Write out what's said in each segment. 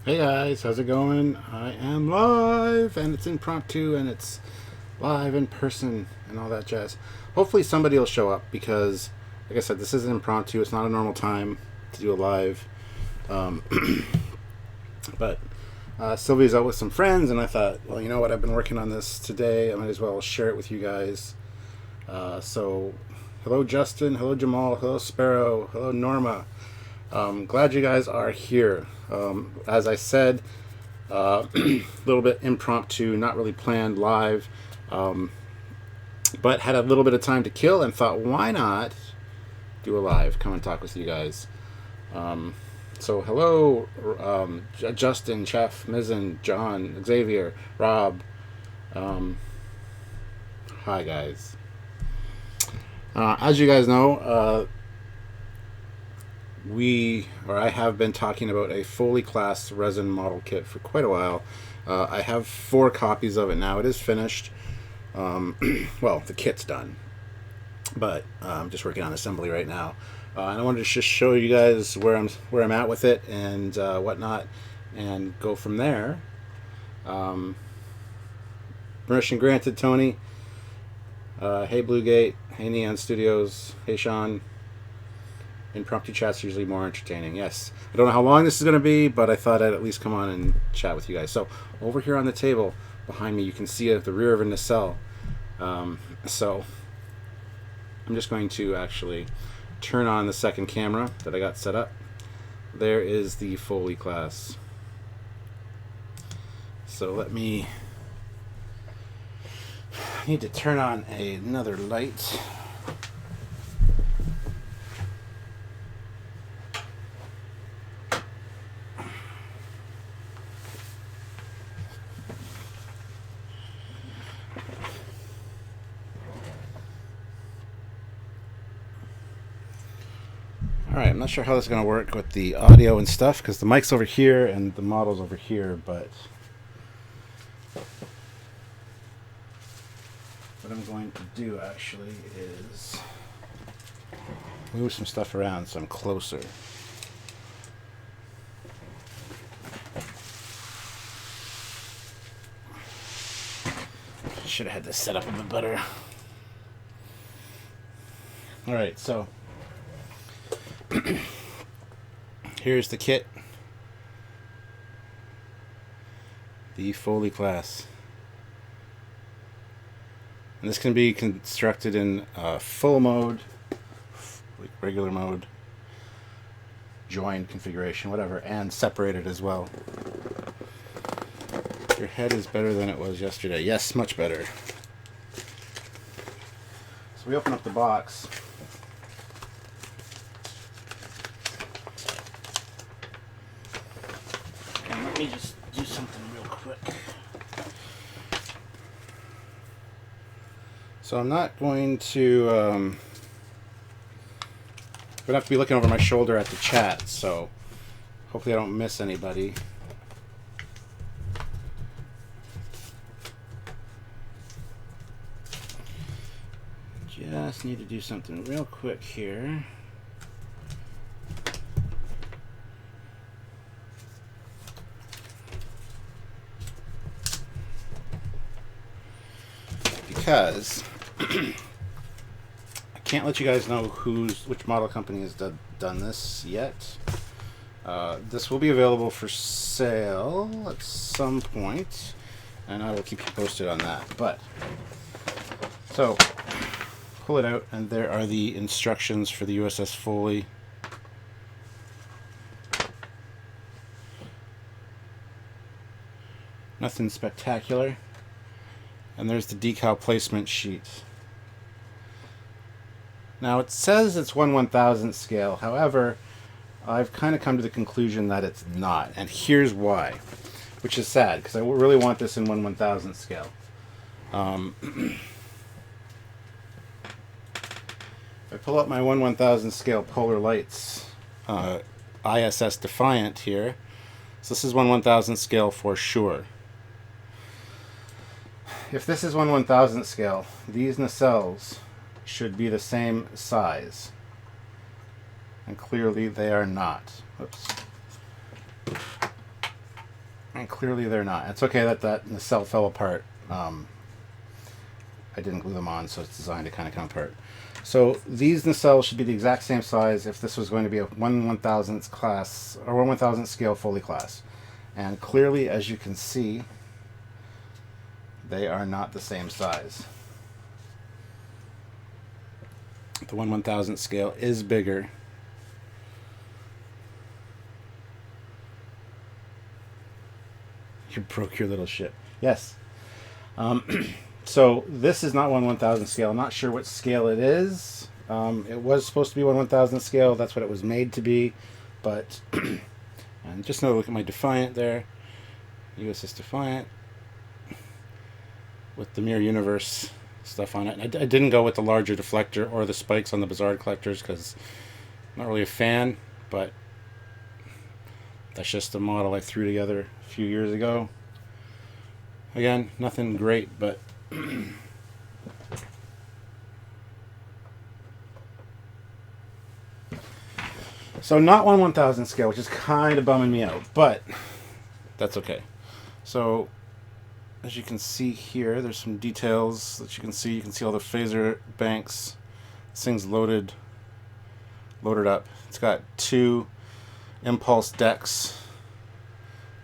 Hey guys, how's it going? I am live and it's impromptu and it's live in person and all that jazz. Hopefully somebody will show up because, like I said, this is impromptu. It's not a normal time to do a live. Um, but Sylvia's out with some friends and I thought, well, you know what? I've been working on this today. I might as well share it with you guys. So, hello Justin, hello Jamal, hello Sparrow, hello Norma. Glad you guys are here. As I said, a little bit impromptu, not really planned live, but had a little bit of time to kill and thought, why not do a live? Come and talk with you guys. So, hello, Justin, Chef, Mizzen, John, Xavier, Rob. Hi, guys. As you guys know, I have been talking about a Foley Class resin model kit for quite a while. I have 4 copies of it now. It is finished. Well, the kit's done, but I'm just working on assembly right now. And I wanted to just show you guys where I'm at with it and whatnot, and go from there. Permission granted, Tony. Hey Bluegate. Hey Neon Studios. Hey Sean. Impromptu chats are usually more entertaining. Yes. I don't know how long this is going to be, but I thought I'd at least come on and chat with you guys. So, over here on the table behind me, you can see at the rear of a nacelle. So, I'm just going to actually turn on the second camera that I got set up. There is the Foley Class. So, I need to turn on another light. Alright, I'm not sure how this is going to work with the audio and stuff because the mic's over here and the model's over here, but what I'm going to do actually is move some stuff around so I'm closer. Should have had this set up a bit better. Alright, so here's the kit. The Foley Class. And this can be constructed in full mode, like regular mode, joined configuration, whatever, and separated as well. Your head is better than it was yesterday. Yes, much better. So we open up the box. And let me just do something real quick. So I'm not going to... I'm going to have to be looking over my shoulder at the chat, so hopefully I don't miss anybody. Just need to do something real quick here. Because I can't let you guys know which model company has done this yet. This will be available for sale at some point, and I will keep you posted on that. But so pull it out, and there are the instructions for the U.S.S. Foley. Nothing spectacular. And there's the decal placement sheet. Now it says it's 1/1000th scale. However, I've kind of come to the conclusion that it's not. And here's why. Which is sad, because I really want this in 1/1000th scale. If I pull up my 1/1000th scale Polar Lights ISS Defiant here, so this is 1/1000th scale for sure. If this is 1/1000th scale, these nacelles should be the same size. And clearly they are not. Oops. And clearly they're not. It's okay that that nacelle fell apart. I didn't glue them on, so it's designed to kind of come apart. So these nacelles should be the exact same size if this was going to be a 1/1000th class or 1/1000th scale Foley class. And clearly, as you can see, they are not the same size. The 1/1000th scale is bigger. You broke your little ship. Yes. So this is not 1/1000th scale. I'm not sure what scale it is. It was supposed to be 1/1000th scale. That's what it was made to be. But, and just another look at my Defiant there. U.S.S. Defiant. With the Mirror Universe stuff on it. And I didn't go with the larger deflector or the spikes on the Bizarre Collectors because I'm not really a fan. But that's just a model I threw together a few years ago. Again, nothing great, but so not 1/1000 scale, which is kind of bumming me out, but that's okay. So as you can see here, there's some details that you can see. You can see all the phaser banks. This thing's loaded up. It's got 2 impulse decks,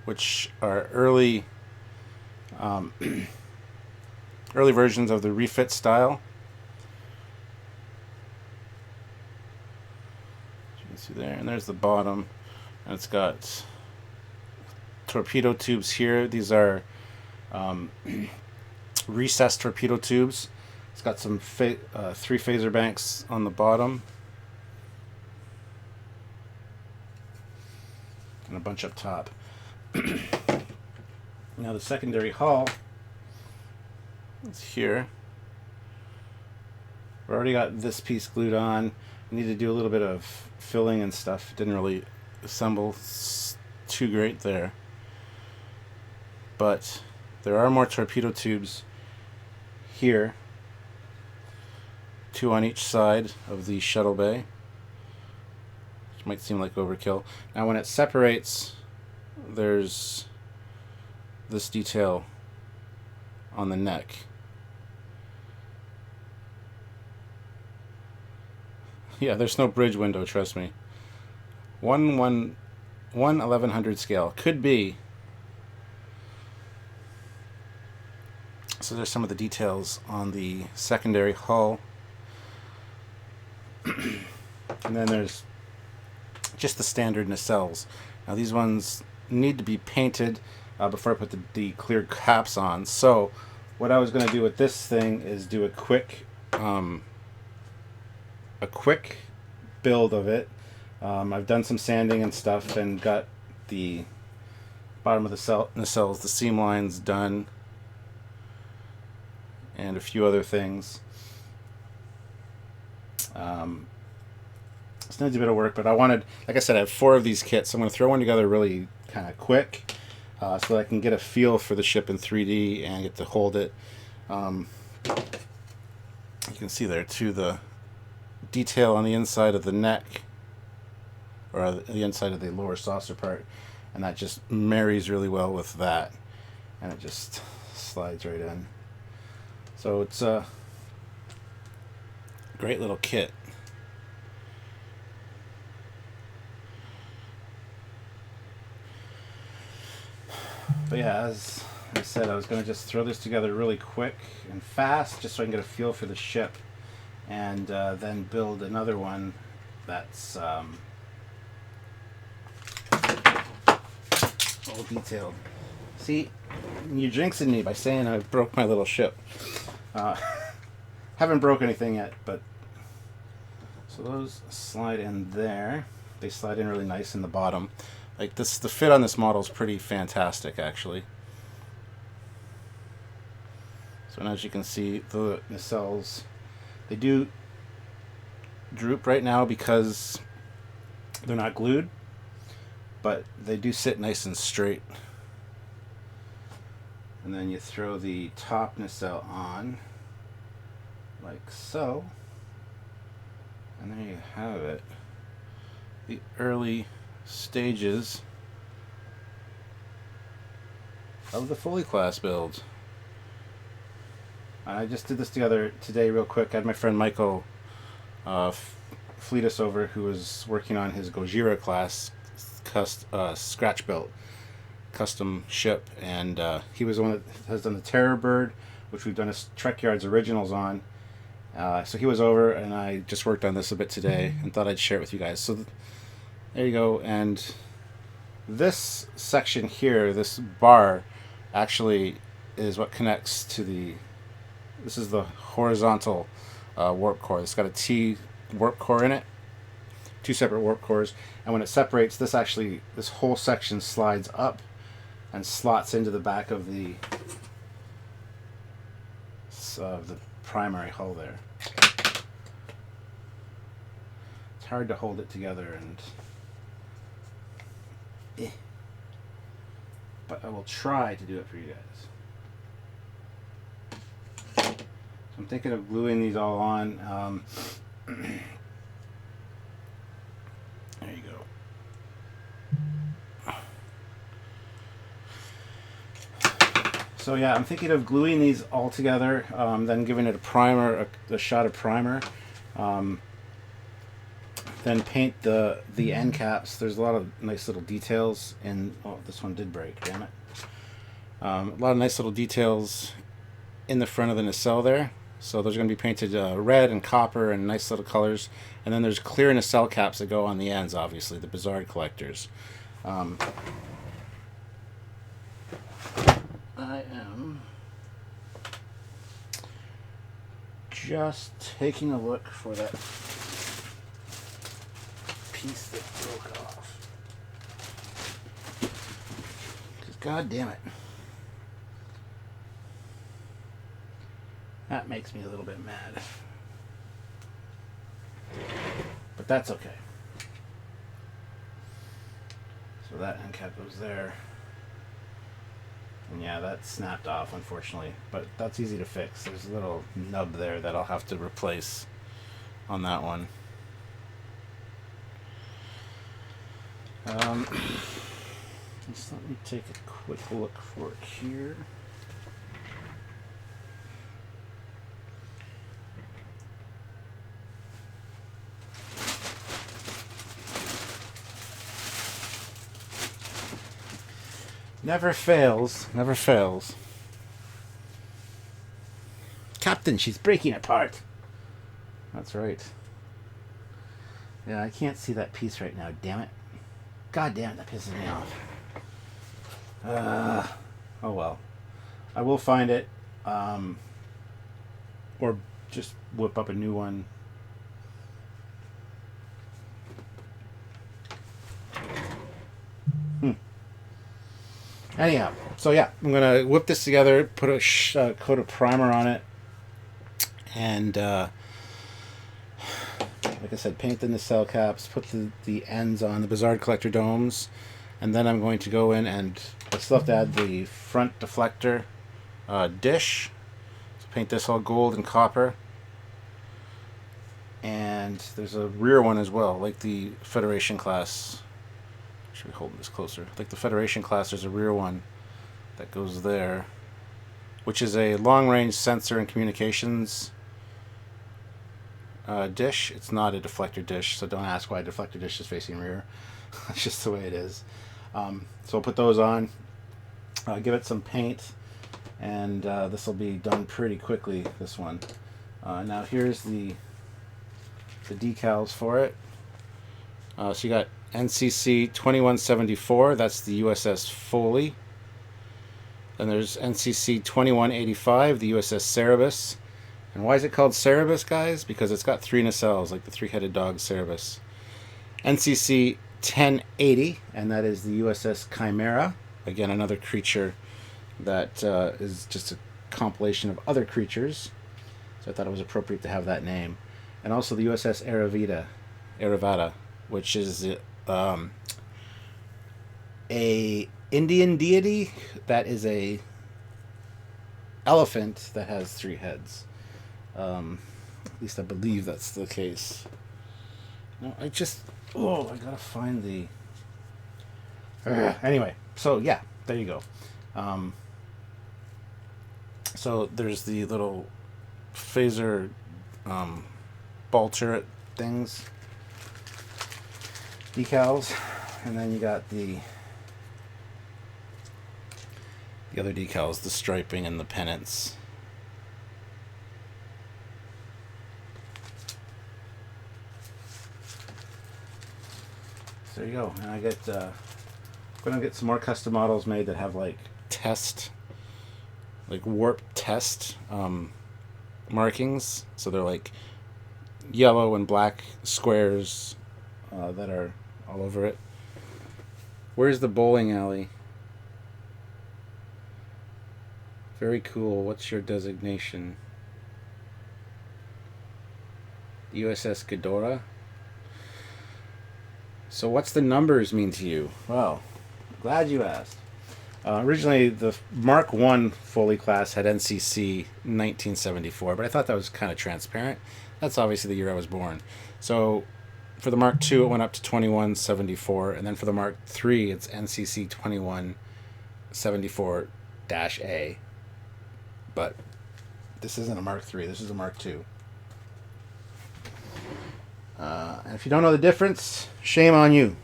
which are early early versions of the refit style. As you can see there, and there's the bottom, and it's got torpedo tubes here. These are recessed torpedo tubes. It's got some 3 phaser banks on the bottom and a bunch up top. Now the secondary hull is here. We've already got this piece glued on. We need to do a little bit of filling and stuff. It didn't really assemble too great there. But there are more torpedo tubes here. 2 on each side of the shuttle bay. Which might seem like overkill. Now when it separates, there's this detail on the neck. Yeah, there's no bridge window, trust me. 1/1100 scale. Could be. So there's some of the details on the secondary hull. And then there's just the standard nacelles. Now these ones need to be painted before I put the clear caps on. So what I was going to do with this thing is do a quick build of it. I've done some sanding and stuff and got the bottom of the nacelles, the seam lines done, and a few other things. It's needs a bit of work, but I wanted, like I said, I have 4 of these kits. So I'm going to throw one together really kind of quick so that I can get a feel for the ship in 3D and get to hold it. You can see there too the detail on the inside of the neck, or the inside of the lower saucer part, and that just marries really well with that, and it just slides right in. So it's a great little kit. But yeah, as I said, I was going to just throw this together really quick and fast just so I can get a feel for the ship, and then build another one that's all detailed. See, you're jinxing me by saying I broke my little ship. Haven't broke anything yet, but so those slide in there. They slide in really nice in the bottom. Like this, the fit on this model is pretty fantastic, actually. So as you can see, the nacelles, they do droop right now because they're not glued, but they do sit nice and straight. And then you throw the top nacelle on, like so, and there you have it. The early stages of the Foley Class build. I just did this today real quick. I had my friend Michael fleet us over, who was working on his Gojira class scratch built custom ship, and he was the one that has done the Terror Bird, which we've done a Trekyards originals on. So he was over, and I just worked on this a bit today and thought I'd share it with you guys. So there you go. And this section here, this bar, actually is what connects to the... This is the horizontal warp core. It's got a T warp core in it, 2 separate warp cores, and when it separates, this whole section slides up and slots into the back of the primary hull there. It's hard to hold it together, but I will try to do it for you guys. I'm thinking of gluing these all on. There you go. So yeah, I'm thinking of gluing these all together, then giving it a primer, a shot of primer, then paint the end caps. There's a lot of nice little details in... Oh, this one did break, damn it. A lot of nice little details in the front of the nacelle there. So those are going to be painted red and copper and nice little colors. And then there's clear nacelle caps that go on the ends, obviously, the Bizarre collectors. I am just taking a look for that piece that broke off. Because god damn it. That makes me a little bit mad. But that's okay. So that end cap goes there. And yeah, that snapped off, unfortunately. But that's easy to fix. There's a little nub there that I'll have to replace on that one. Just let me take a quick look for it here. Never fails, never fails. Captain, she's breaking apart. That's right. Yeah, I can't see that piece right now, damn it. God damn it, that pisses me off. Oh well. I will find it, or just whip up a new one. Anyhow, so yeah, I'm going to whip this together, put a coat of primer on it, and like I said, paint the nacelle caps, put the ends on the Bizarre collector domes, and then I'm going to go in and I still have to add the front deflector dish. So paint this all gold and copper. And there's a rear one as well, like the Federation class. Should we hold this closer? Like the Federation class, there's a rear one that goes there, which is a long-range sensor and communications dish. It's not a deflector dish, so don't ask why a deflector dish is facing rear. That's just the way it is. So I'll put those on, give it some paint, and this will be done pretty quickly, this one. Now here's the decals for it. So you got NCC 2174, that's the U.S.S. Foley. Then there's NCC 2185, the U.S.S. Cerebus. And why is it called Cerebus, guys? Because it's got 3 nacelles, like the 3-headed dog Cerebus. NCC 1080, and that is the U.S.S. Chimera. Again, another creature that is just a compilation of other creatures. So I thought it was appropriate to have that name. And also the U.S.S. Aravada, which is a Indian deity that is a elephant that has 3 heads. At least I believe that's the case. No, I gotta find the... Anyway, so yeah, there you go. So there's the little phaser ball turret things, decals, and then you got the other decals, the striping and the pennants. So there you go. And I get I'm gonna get some more custom models made that have like warp test markings. So they're like yellow and black squares that are all over it. Where's the bowling alley? Very cool. What's your designation? U.S.S. Ghidorah? So what's the numbers mean to you? Well, glad you asked. Originally, the Mark I Foley Class had NCC 1974, but I thought that was kind of transparent. That's obviously the year I was born. So for the Mark II, it went up to 2174, and then for the Mark III, it's NCC 2174-A. But this isn't a Mark III, this is a Mark II. And if you don't know the difference, shame on you.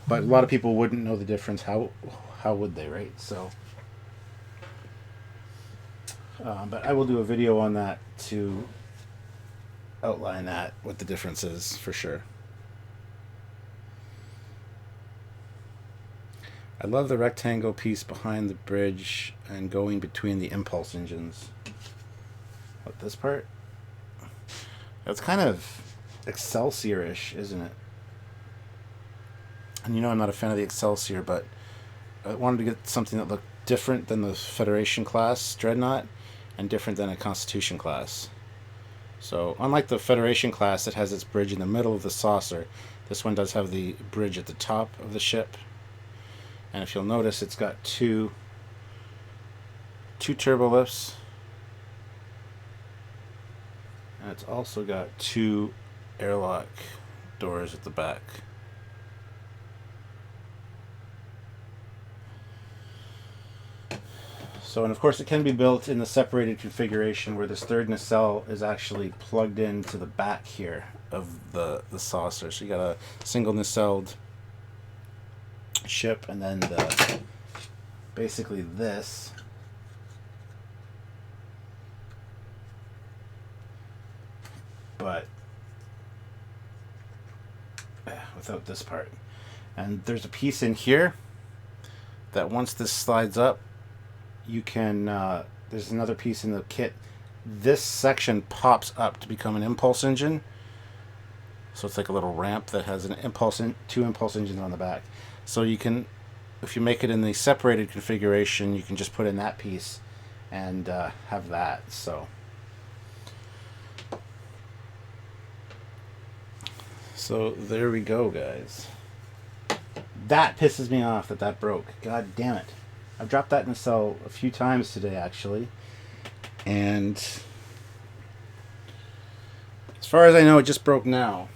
But a lot of people wouldn't know the difference. How would they, right? So, but I will do a video on that to outline that, what the difference is, for sure. I love the rectangle piece behind the bridge and going between the impulse engines. What, this part? It's kind of Excelsior-ish, isn't it? And you know I'm not a fan of the Excelsior, but I wanted to get something that looked different than the Federation class Dreadnought and different than a Constitution class. So unlike the Federation class that has its bridge in the middle of the saucer, this one does have the bridge at the top of the ship. And if you'll notice, it's got two turbo lifts, and it's also got two airlock doors at the back. So, and of course it can be built in the separated configuration where this third nacelle is actually plugged into the back here of the saucer. So you got a single nacelled ship, and then basically this but without this part. And there's a piece in here that once this slides up, you can there's another piece in the kit. This section pops up to become an impulse engine. So it's like a little ramp that has two impulse engines on the back. So you can, if you make it in the separated configuration, you can just put in that piece and have that. So there we go, guys. That pisses me off that broke. God damn it. I've dropped that nacelle a few times today, actually. And as far as I know, it just broke now.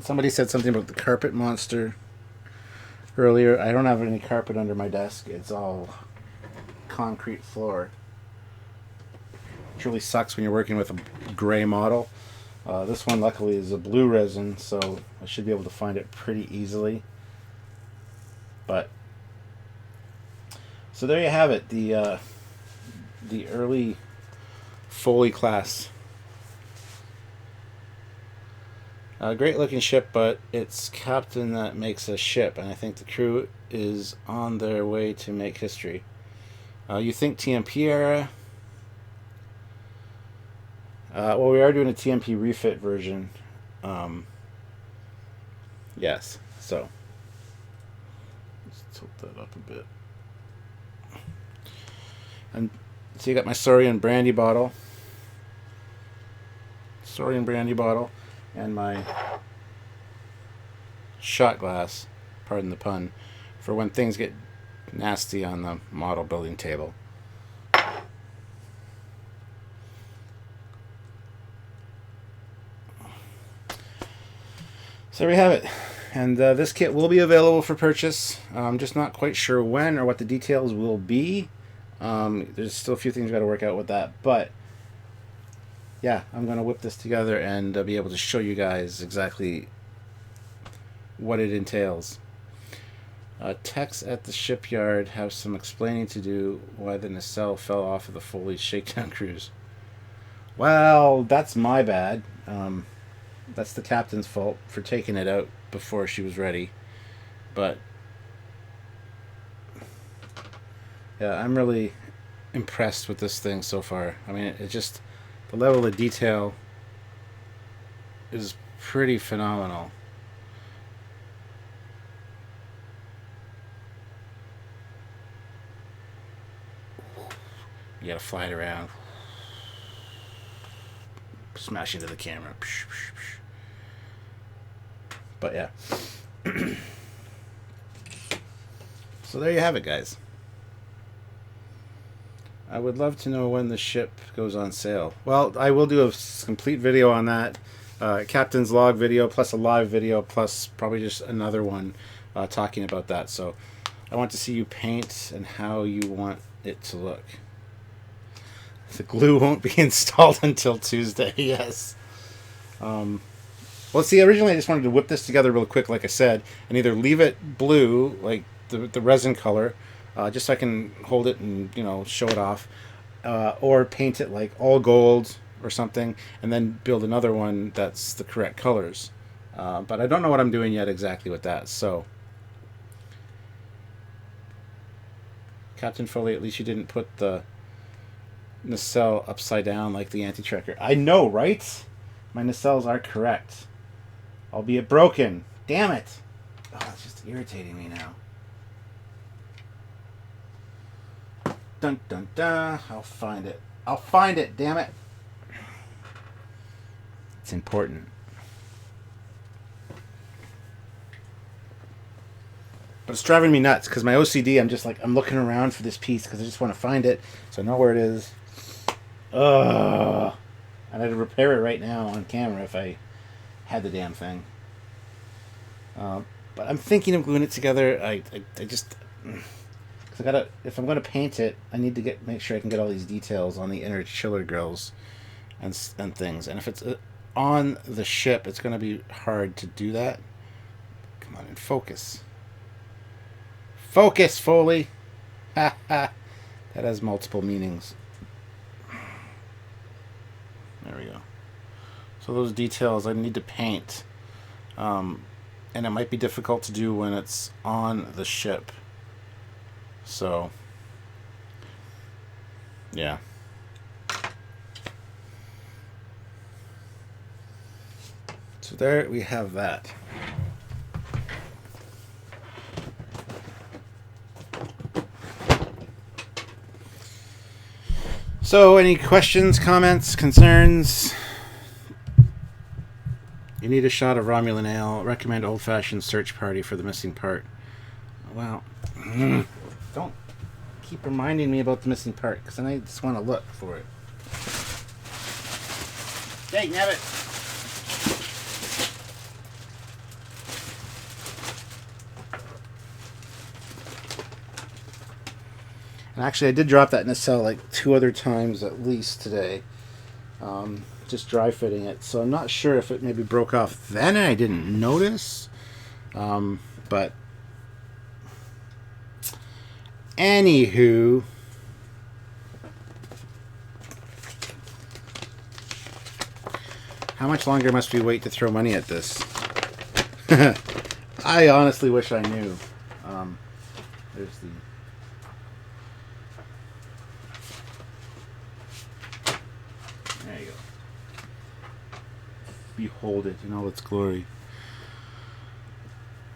Somebody said something about the carpet monster earlier. I don't have any carpet under my desk. It's all concrete floor. It really sucks when you're working with a gray model. This one luckily is a blue resin, so I should be able to find it pretty easily. But so there you have it, the early Foley Class. A great looking ship, but it's captain that makes a ship, and I think the crew is on their way to make history. You think TMP era? Well, we are doing a TMP refit version. Yes, so let's tilt that up a bit. And so you got my Saurian brandy bottle. And my shot glass, pardon the pun, for when things get nasty on the model building table. So there we have it. And this kit will be available for purchase. I'm just not quite sure when or what the details will be. There's still a few things got to work out with that, but yeah, I'm going to whip this together and be able to show you guys exactly what it entails. Techs at the shipyard have some explaining to do why the nacelle fell off of the Foley shakedown cruise. Well, that's my bad. That's the captain's fault for taking it out before she was ready. But yeah, I'm really impressed with this thing so far. I mean, it just, the level of detail is pretty phenomenal. You gotta fly it around. Smash into the camera. But yeah. So there you have it, guys. I would love to know when the ship goes on sale. Well, I will do a complete video on that. Captain's log video, plus a live video, plus probably just another one talking about that. So I want to see you paint and how you want it to look. The glue won't be installed until Tuesday, yes. Well, see, originally I just wanted to whip this together real quick, like I said, and either leave it blue, like the resin color, just so I can hold it and, you know, show it off, or paint it like all gold or something, and then build another one that's the correct colors. But I don't know what I'm doing yet exactly with that, so. Captain Foley, at least you didn't put the nacelle upside down like the anti-trekker. I know, right? My nacelles are correct, albeit broken. Damn it! Oh, it's just irritating me now. Dun dun dun. I'll find it. I'll find it, damn it. It's important. But it's driving me nuts because my OCD, I'm just like, I'm looking around for this piece because I just want to find it so I know where it is. Ugh. And I'd repair it right now on camera if I had the damn thing. But I'm thinking of gluing it together. I just, cause I gotta, if I'm gonna paint it, I need to make sure I can get all these details on the inner chiller grills and things. And if it's on the ship, it's gonna be hard to do that. Come on and focus. Focus, Foley. Ha ha. That has multiple meanings. There we go. So those details I need to paint. And it might be difficult to do when it's on the ship. So, yeah. So there we have that. So, any questions, comments, concerns? You need a shot of Romulan ale. Recommend old-fashioned search party for the missing part. Well, don't keep reminding me about the missing part, because then I just want to look for it. Dang, nabbit! And actually, I did drop that nacelle like 2 other times at least today. Just dry fitting it. So I'm not sure if it maybe broke off then and I didn't notice. But anywho, how much longer must we wait to throw money at this? I honestly wish I knew. There's the... There you go. Behold it in all its glory.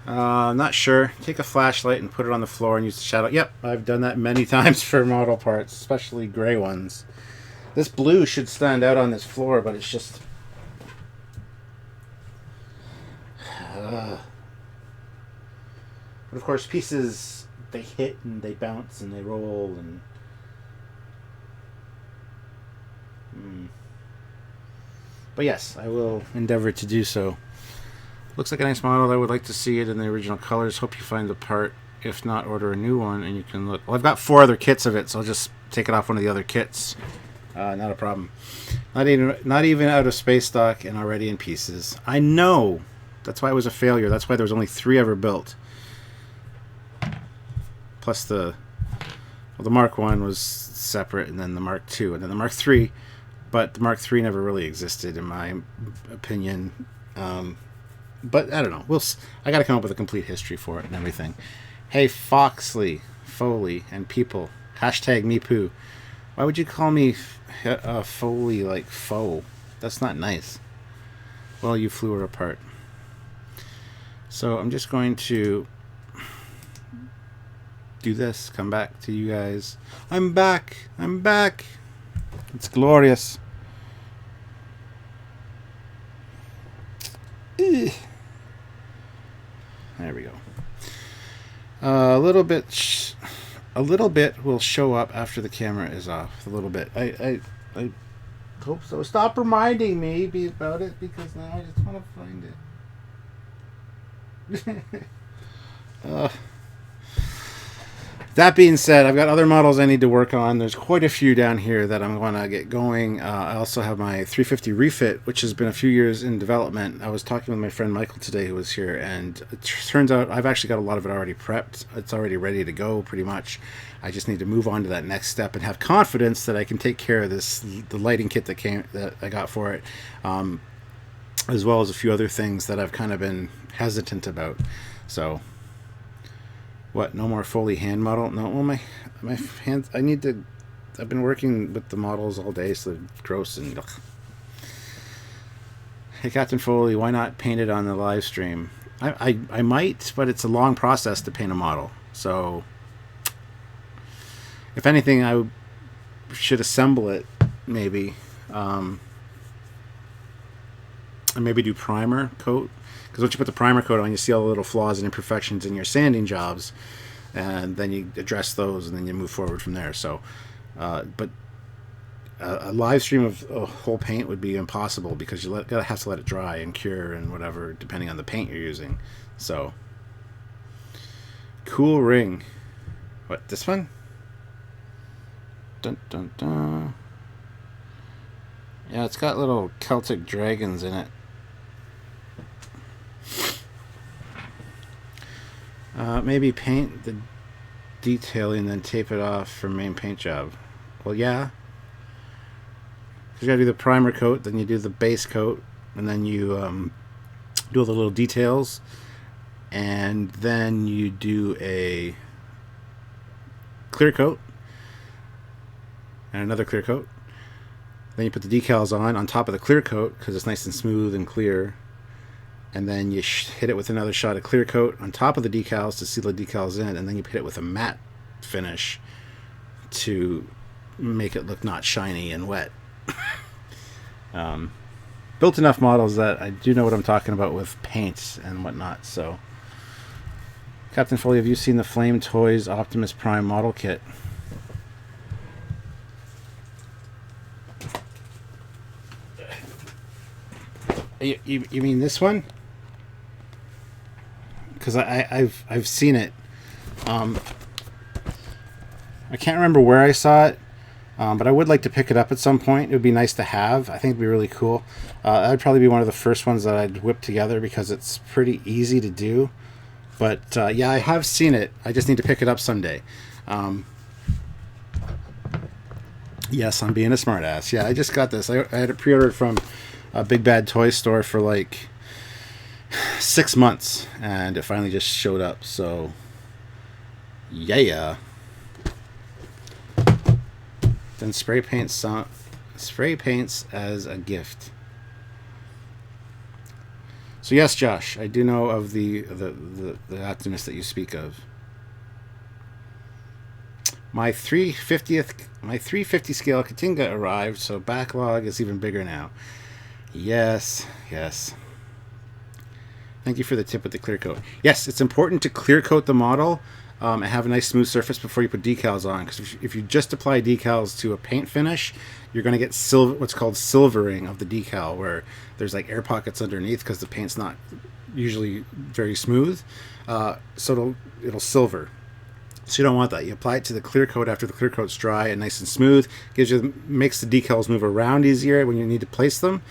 I'm not sure. Take a flashlight and put it on the floor and use the shadow. Yep, I've done that many times for model parts, especially gray ones. This blue should stand out on this floor, but it's just... But of course, pieces, they hit and they bounce and they roll and... But yes, I will endeavor to do so. Looks like a nice model. I would like to see it in the original colors. Hope you find the part. If not, order a new one and you can look. Well, I've got 4 other kits of it, so I'll just take it off one of the other kits. Not a problem. Not even out of space stock and already in pieces. I know. That's why it was a failure. That's why there was only 3 ever built. Plus the Mark 1 was separate, and then the Mark 2, and then the Mark 3. But the Mark 3 never really existed, in my opinion. But I don't know. I got to come up with a complete history for it and everything. Hey, Foxley, Foley, and people. Hashtag #MePoo. Why would you call me Foley like foe? That's not nice. Well, you flew her apart. So I'm just going to do this. Come back to you guys. I'm back. I'm back. It's glorious. There we go. A little bit will show up after the camera is off. A little bit. I hope so. Stop reminding me about it, because now I just want to find it. That being said, I've got other models I need to work on. There's quite a few down here that I'm going to get going. I also have my 350 refit, which has been a few years in development. I was talking with my friend Michael today, who was here, and it turns out I've actually got a lot of it already prepped. It's already ready to go, pretty much. I just need to move on to that next step and have confidence that I can take care of the lighting kit that I got for it, as well as a few other things that I've kind of been hesitant about. So. What? No more Foley hand model? No, well, my hands. I've been working with the models all day, so they're gross and. Ugh. Hey, Captain Foley, why not paint it on the live stream? I might, but it's a long process to paint a model. So, if anything, I should assemble it, maybe, and maybe do primer coat. Because once you put the primer coat on, you see all the little flaws and imperfections in your sanding jobs, and then you address those, and then you move forward from there. So, but a live stream of a whole paint would be impossible, because you gotta have to let it dry and cure and whatever, depending on the paint you're using. So, cool ring. What, this one? Dun dun dun. Yeah, it's got little Celtic dragons in it. Maybe paint the detailing, then tape it off for main paint job. Well, yeah. You gotta do the primer coat, then you do the base coat, and then you do all the little details, and then you do a clear coat, and another clear coat. Then you put the decals on top of the clear coat, because it's nice and smooth and clear. And then you hit it with another shot of clear coat on top of the decals to seal the decals in, and then you hit it with a matte finish to make it look not shiny and wet. Built enough models that I do know what I'm talking about with paints and whatnot. So, Captain Foley, have you seen the Flame Toys Optimus Prime model kit? You mean this one? Because I've seen it. I can't remember where I saw it, but I would like to pick it up at some point. It would be nice to have. I think it'd be really cool. That would probably be one of the first ones that I'd whip together, because it's pretty easy to do. But yeah, I have seen it. I just need to pick it up someday. Yes, I'm being a smartass. Yeah, I just got this. I had it pre-ordered from a Big Bad Toy Store for like 6 months, and it finally just showed up. So yeah. Then spray paints as a gift. So yes, Josh, I do know of the Optimus that you speak of. My 350 scale Katinga arrived, so backlog is even bigger now. Yes. Thank you for the tip with the clear coat. Yes, it's important to clear coat the model and have a nice smooth surface before you put decals on. Because if you just apply decals to a paint finish, you're going to get what's called silvering of the decal, where there's like air pockets underneath because the paint's not usually very smooth, so it'll silver. So you don't want that. You apply it to the clear coat after the clear coat's dry and nice and smooth. Makes the decals move around easier when you need to place them.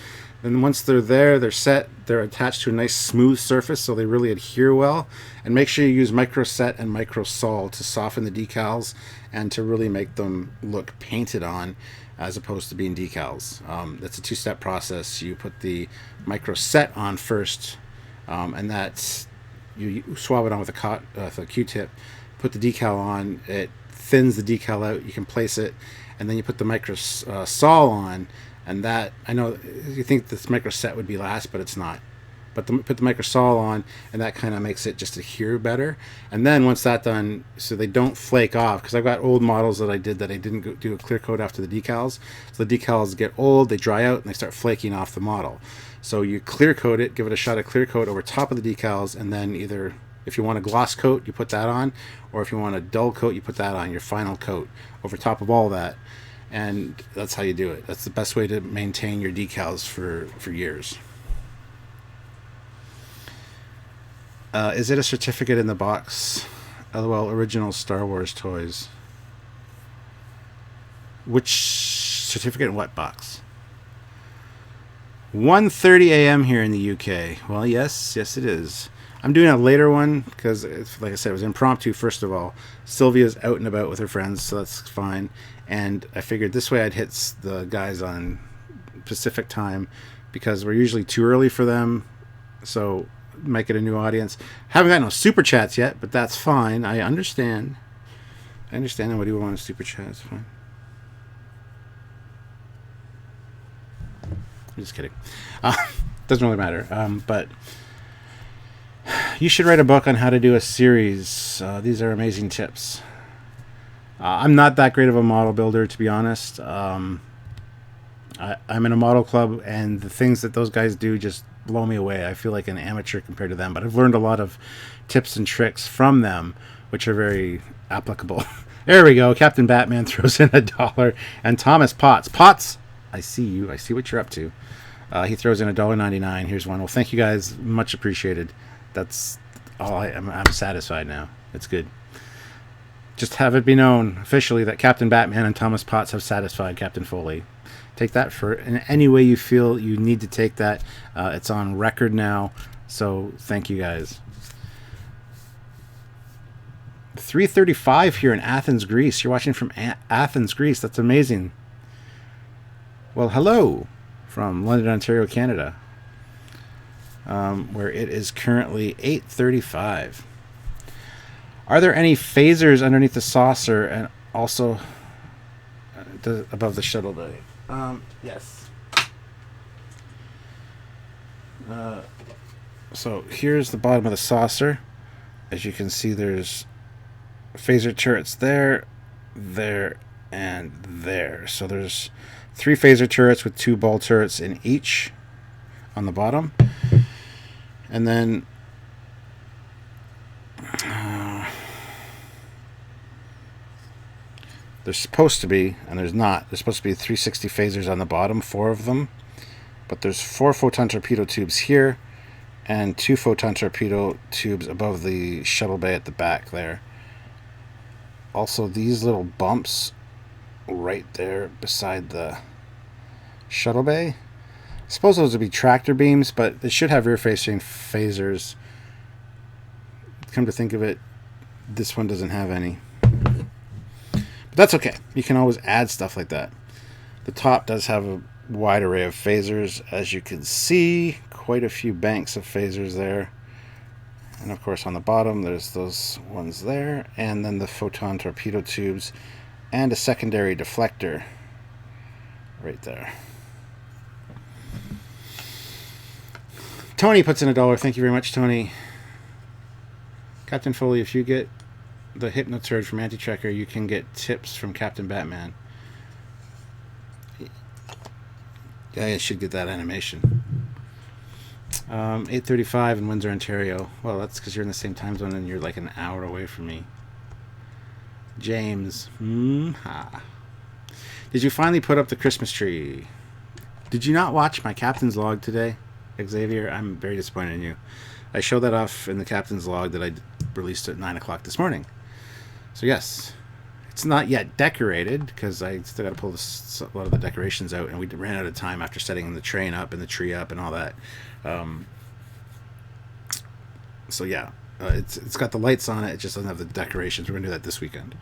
Then once they're there, they're set, they're attached to a nice smooth surface so they really adhere well. And make sure you use micro set and micro sol to soften the decals and to really make them look painted on as opposed to being decals. That's a two-step process. You put the micro set on first, and that's you swab it on with a Q-tip. Put the decal on, it thins the decal out, you can place it, and then you put the micro sol on, and that, I know you think this micro set would be last, but it's not. But put the micro sol on, and that kind of makes it just adhere better. And then once that's done, so they don't flake off, because I've got old models that I didn't do a clear coat after the decals. So the decals get old, they dry out, and they start flaking off the model. So you clear coat it, give it a shot of clear coat over top of the decals, and then either, if you want a gloss coat, you put that on, or if you want a dull coat, you put that on, your final coat over top of all that. And that's how you do it. That's the best way to maintain your decals for years. Is it a certificate in the box? LOL, original Star Wars toys. Which certificate in what box? 1:30 a.m. here in the UK. Well, yes it is. I'm doing a later one because, like I said, it was impromptu, first of all. Sylvia's out and about with her friends, so that's fine. And I figured this way I'd hit the guys on Pacific time because we're usually too early for them, so make it a new audience. Haven't got no super chats yet, but that's fine. I understand. Nobody would want a super chat. It's fine. I'm just kidding. Doesn't really matter. But you should write a book on how to do a series. These are amazing tips. I'm not that great of a model builder, to be honest. I'm in a model club, and the things that those guys do just blow me away. I feel like an amateur compared to them, but I've learned a lot of tips and tricks from them, which are very applicable. There we go. Captain Batman throws in $1, and Thomas Potts, I see you. I see what you're up to. He throws in $1.99. Here's one. Well, thank you guys. Much appreciated. That's all. I'm satisfied now. It's good. Just have it be known officially that Captain Batman and Thomas Potts have satisfied Captain Foley. Take that for in any way you feel you need to take that. It's on record now. So thank you guys. 3:35 here in Athens, Greece. You're watching from Athens, Greece. That's amazing. Well, hello from London, Ontario, Canada, where it is currently 8:35. Are there any phasers underneath the saucer and also above the shuttle bay? Yes. So here's the bottom of the saucer. As you can see, there's phaser turrets there, and there. So there's 3 phaser turrets with 2 ball turrets in each on the bottom. And then there's supposed to be, and there's not, there's supposed to be 360 phasers on the bottom, 4 of them. But there's 4 photon torpedo tubes here and 2 photon torpedo tubes above the shuttle bay at the back there. Also, these little bumps right there beside the shuttle bay, I suppose those would be tractor beams, but they should have rear-facing phasers. Come to think of it, this one doesn't have any. But that's okay. You can always add stuff like that. The top does have a wide array of phasers. As you can see, quite a few banks of phasers there. And of course on the bottom there's those ones there, and then the photon torpedo tubes and a secondary deflector right there. Tony puts in $1. Thank you very much, Tony. Captain Foley, if you get the Hypnoturd from Anti-Trekker, you can get tips from Captain Batman. Yeah, I should get that animation. 8:35 in Windsor, Ontario. Well, that's because you're in the same time zone and you're like an hour away from me. James. Did you finally put up the Christmas tree? Did you not watch my captain's log today, Xavier? I'm very disappointed in you. I showed that off in the captain's log that I released at 9 o'clock this morning. So yes, it's not yet decorated because I still got to pull a lot of the decorations out, and we ran out of time after setting the train up and the tree up and all that. So yeah, it's got the lights on it. It just doesn't have the decorations. We're gonna do that this weekend.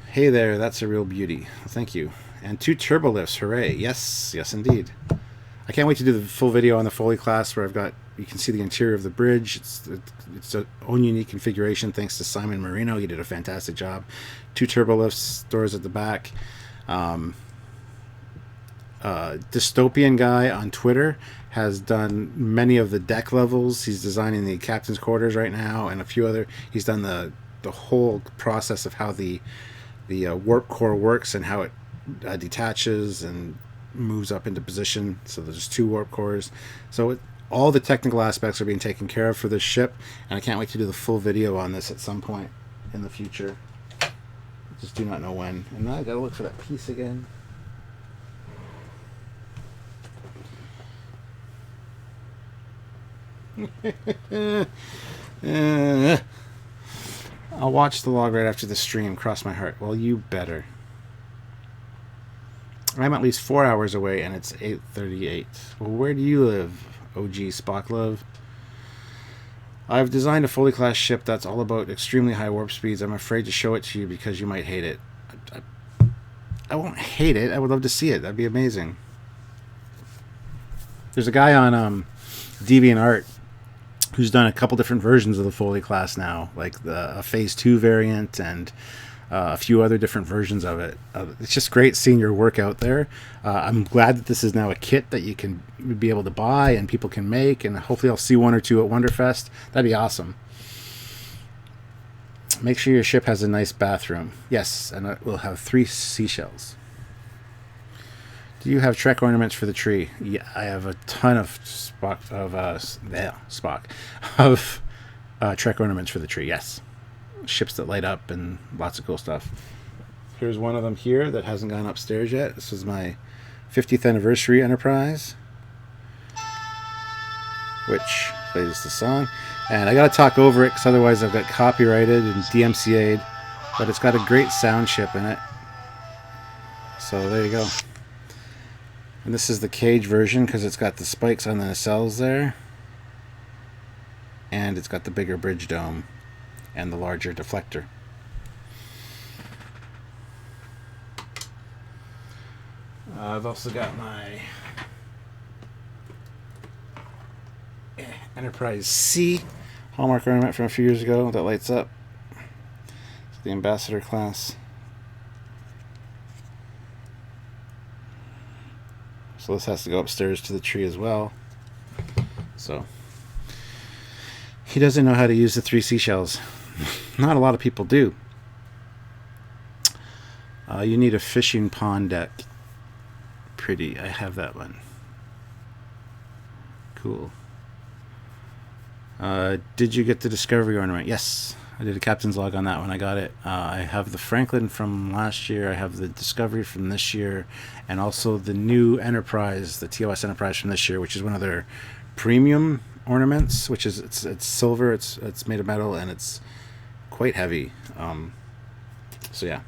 Hey there, that's a real beauty. Thank you. And 2 turbo lifts, hooray! Yes, yes indeed. I can't wait to do the full video on the Foley Class where you can see the interior of the bridge. It's its own unique configuration thanks to Simon Marino. He did a fantastic job. 2 turbo lifts, doors at the back. Dystopian guy on Twitter has done many of the deck levels. He's designing the captain's quarters right now and a few other. He's done the whole process of how the warp core works and how it detaches and moves up into position. So there's 2 warp cores. So all the technical aspects are being taken care of for this ship, and I can't wait to do the full video on this at some point in the future. I just do not know when. And now I gotta look for that piece again. I'll watch the log right after the stream. Cross my heart. Well, you better. I'm at least 4 hours away, and it's 8:38. Well, where do you live, OG Spock Love? I've designed a Foley Class ship that's all about extremely high warp speeds. I'm afraid to show it to you because you might hate it. I won't hate it. I would love to see it. That'd be amazing. There's a guy on DeviantArt who's done a couple different versions of the Foley Class now, like a Phase 2 variant and a few other different versions of it. It's just great seeing your work out there. I'm glad that this is now a kit that you can be able to buy and people can make, and hopefully I'll see 1 or 2 at Wonderfest. That'd be awesome. Make sure your ship has a nice bathroom. Yes, and it will have 3 seashells. Do you have Trek ornaments for the tree? Yeah, I have a ton of Trek ornaments for the tree. Yes, ships that light up and lots of cool stuff. Here's one of them here that hasn't gone upstairs yet. This is my 50th anniversary Enterprise, which plays the song. And I got to talk over it because otherwise I've got copyrighted and DMCA'd. But it's got a great sound chip in it. So there you go. And this is the cage version because it's got the spikes on the nacelles there. And it's got the bigger bridge dome and the larger deflector. I've also got my Enterprise C Hallmark ornament from a few years ago that lights up. It's the Ambassador class. So this has to go upstairs to the tree as well. So he doesn't know how to use the 3 seashells. Not a lot of people do. You need a fishing pond deck. Pretty. I have that one. Cool. Did you get the Discovery ornament? Yes. I did a captain's log on that one. I got it. I have the Franklin from last year. I have the Discovery from this year. And also the new Enterprise, the TOS Enterprise from this year, which is one of their premium ornaments, which is it's silver, it's made of metal, and it's quite heavy. So yeah.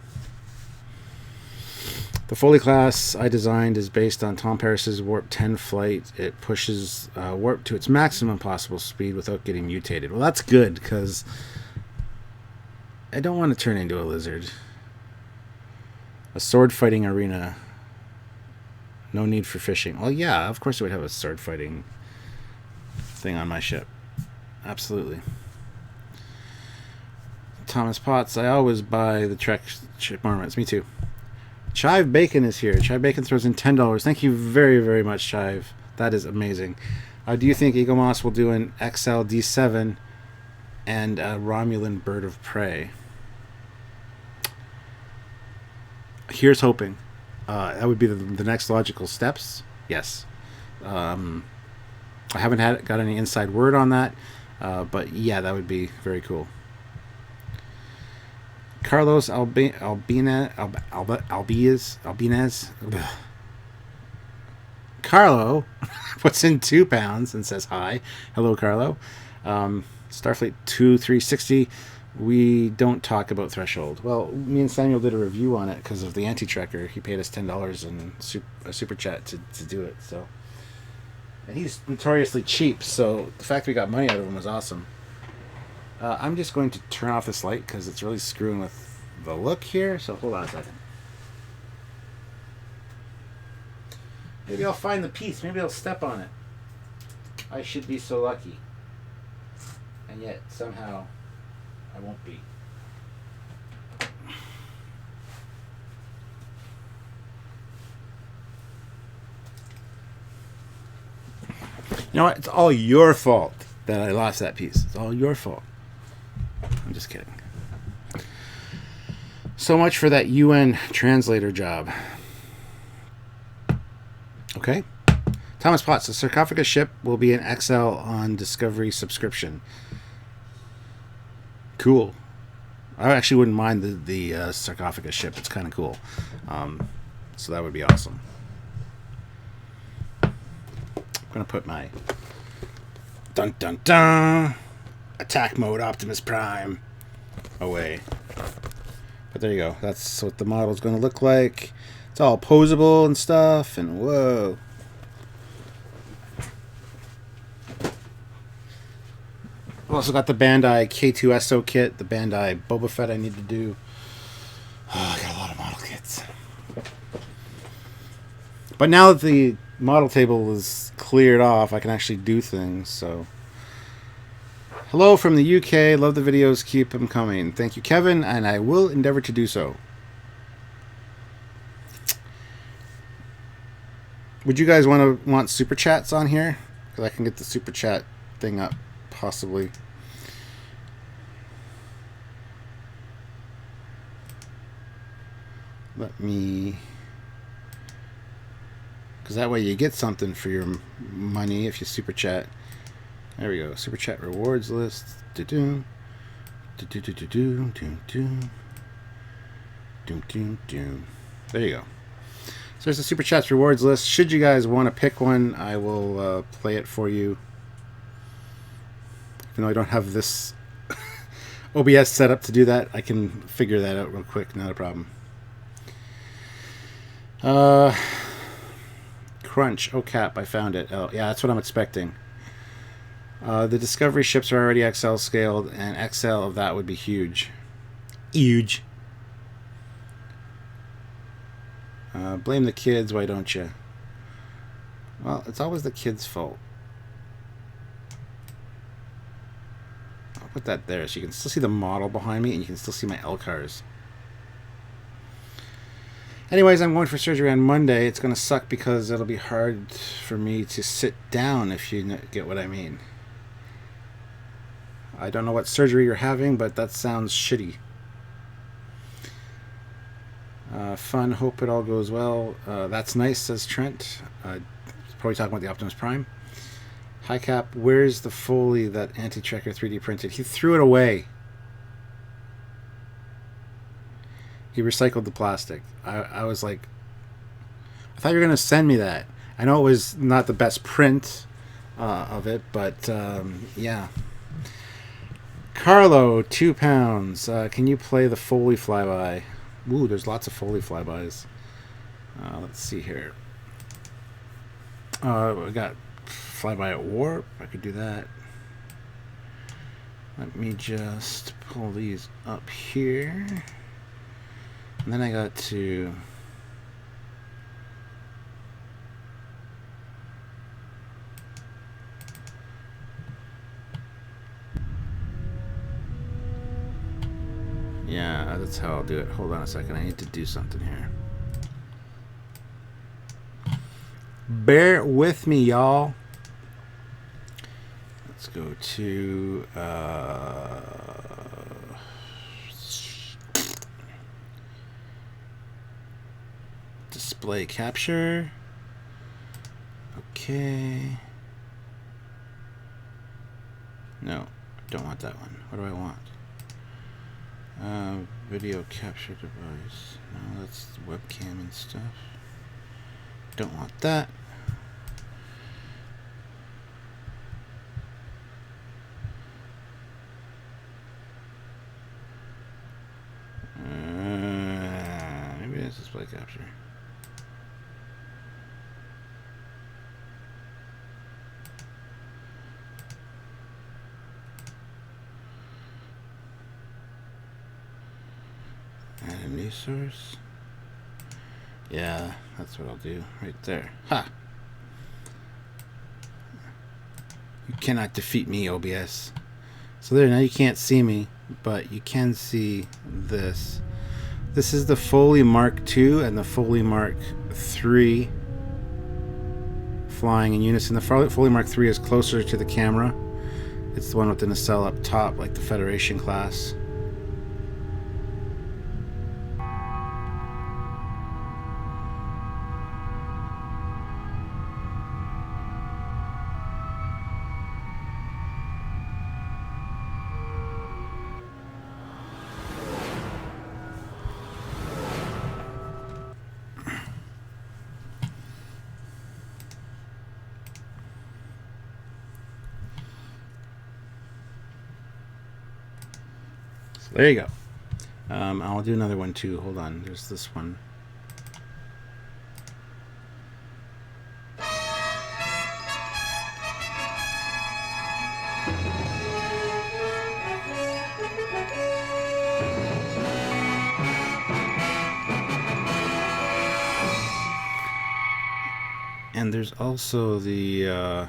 The Foley Class I designed is based on Tom Paris's Warp 10 flight. It pushes warp to its maximum possible speed without getting mutated. Well, that's good, because I don't want to turn into a lizard. A sword fighting arena. No need for fishing. Well, yeah, of course I would have a sword fighting thing on my ship. Absolutely. Thomas Potts, I always buy the Trek ship ornaments. Me too. Chive Bacon is here. Chive Bacon throws in $10. Thank you very, very much, Chive. That is amazing. Do you think Eagle Moss will do an XL D7 and a Romulan Bird of Prey? Here's hoping. That would be the next logical steps. Yes. I haven't got any inside word on that, but yeah, that would be very cool. Carlos Albinez. Carlo puts in £2 and says hi. Hello, Carlo. Starfleet 2360. We don't talk about Threshold. Well, me and Samuel did a review on it because of the anti-trekker. He paid us $10 in a super chat to do it. So, and he's notoriously cheap. So the fact we got money out of him was awesome. I'm just going to turn off this light because it's really screwing with the look here. So hold on a second. Maybe I'll find the piece. Maybe I'll step on it. I should be so lucky. And yet, somehow, I won't be. You know what? It's all your fault that I lost that piece. It's all your fault. I'm just kidding. So much for that UN translator job. Okay. Thomas Potts, the sarcophagus ship will be an XL on Discovery subscription. Cool. I actually wouldn't mind the sarcophagus ship. It's kind of cool. So that would be awesome. I'm going to put my dun dun dun attack mode Optimus Prime away. But there you go. That's what the model's going to look like. It's all posable and stuff, and whoa. I've also got the Bandai K2SO kit, the Bandai Boba Fett I need to do. Oh, I got a lot of model kits. But now that the model table is cleared off, I can actually do things, so. Hello from the UK. Love the videos. Keep them coming. Thank you, Kevin, and I will endeavor to do so. Would you guys want super chats on here? Because I can get the super chat thing up, possibly. Let me... Because that way you get something for your money if you super chat. There we go. Super chat rewards list. Do-do. Do-do-do-do-do. Do-do. Do-do-do. There you go. So there's the Super Chats rewards list. Should you guys want to pick one, I will play it for you. Even though I don't have this OBS set up to do that, I can figure that out real quick. Not a problem. Crunch. Oh, Cap. I found it. Oh, yeah, that's what I'm expecting. The Discovery ships are already XL scaled, and XL of that would be huge. Huge. Blame the kids, why don't you? Well, it's always the kids' fault. I'll put that there so you can still see the model behind me and you can still see my LCARs. Anyways, I'm going for surgery on Monday. It's going to suck because it'll be hard for me to sit down, if you get what I mean. I don't know what surgery you're having, but that sounds shitty. Fun. Hope it all goes well. That's nice, says Trent. Probably talking about the Optimus Prime. Hi, Cap. Where's the Foley that anti-trekker 3D printed? He threw it away. He recycled the plastic. I was like, I thought you were going to send me that. I know it was not the best print of it, but yeah. Carlo, £2. Can you play the Foley flyby? Ooh, there's lots of Foley flybys. Let's see here. We got flyby at warp. I could do that. Let me just pull these up here. And then I got to... Yeah, that's how I'll do it. Hold on a second. I need to do something here. Bear with me, y'all. Let's go to... display capture. Okay. No, I don't want that one. What do I want? Video capture device. No, that's webcam and stuff. Don't want that. display capture. Add a new source. Yeah, that's what I'll do right there. Ha! You cannot defeat me, OBS. So there, now you can't see me, but you can see this. This is the Foley Mark II and the Foley Mark III flying in unison. The Foley Mark III is closer to the camera. It's the one with the nacelle up top, like the Federation class. There you go. I'll do another one too. Hold on. There's this one. And there's also the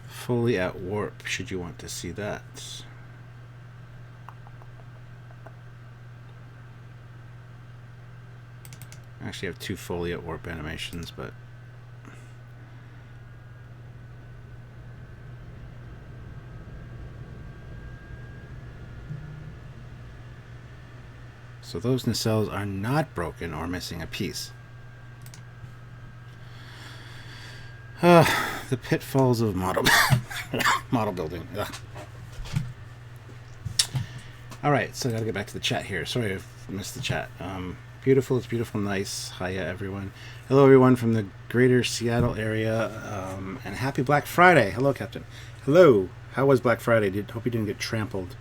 Foley at warp, should you want to see that. I actually have two Foley at warp animations, but so those nacelles are not broken or missing a piece. The pitfalls of model building. Ugh. All right, so I gotta get back to the chat here. Sorry I missed the chat. Beautiful, it's beautiful, nice. Hiya, everyone. Hello, everyone from the greater Seattle area, and happy Black Friday. Hello, Captain. Hello. How was Black Friday? Hope you didn't get trampled.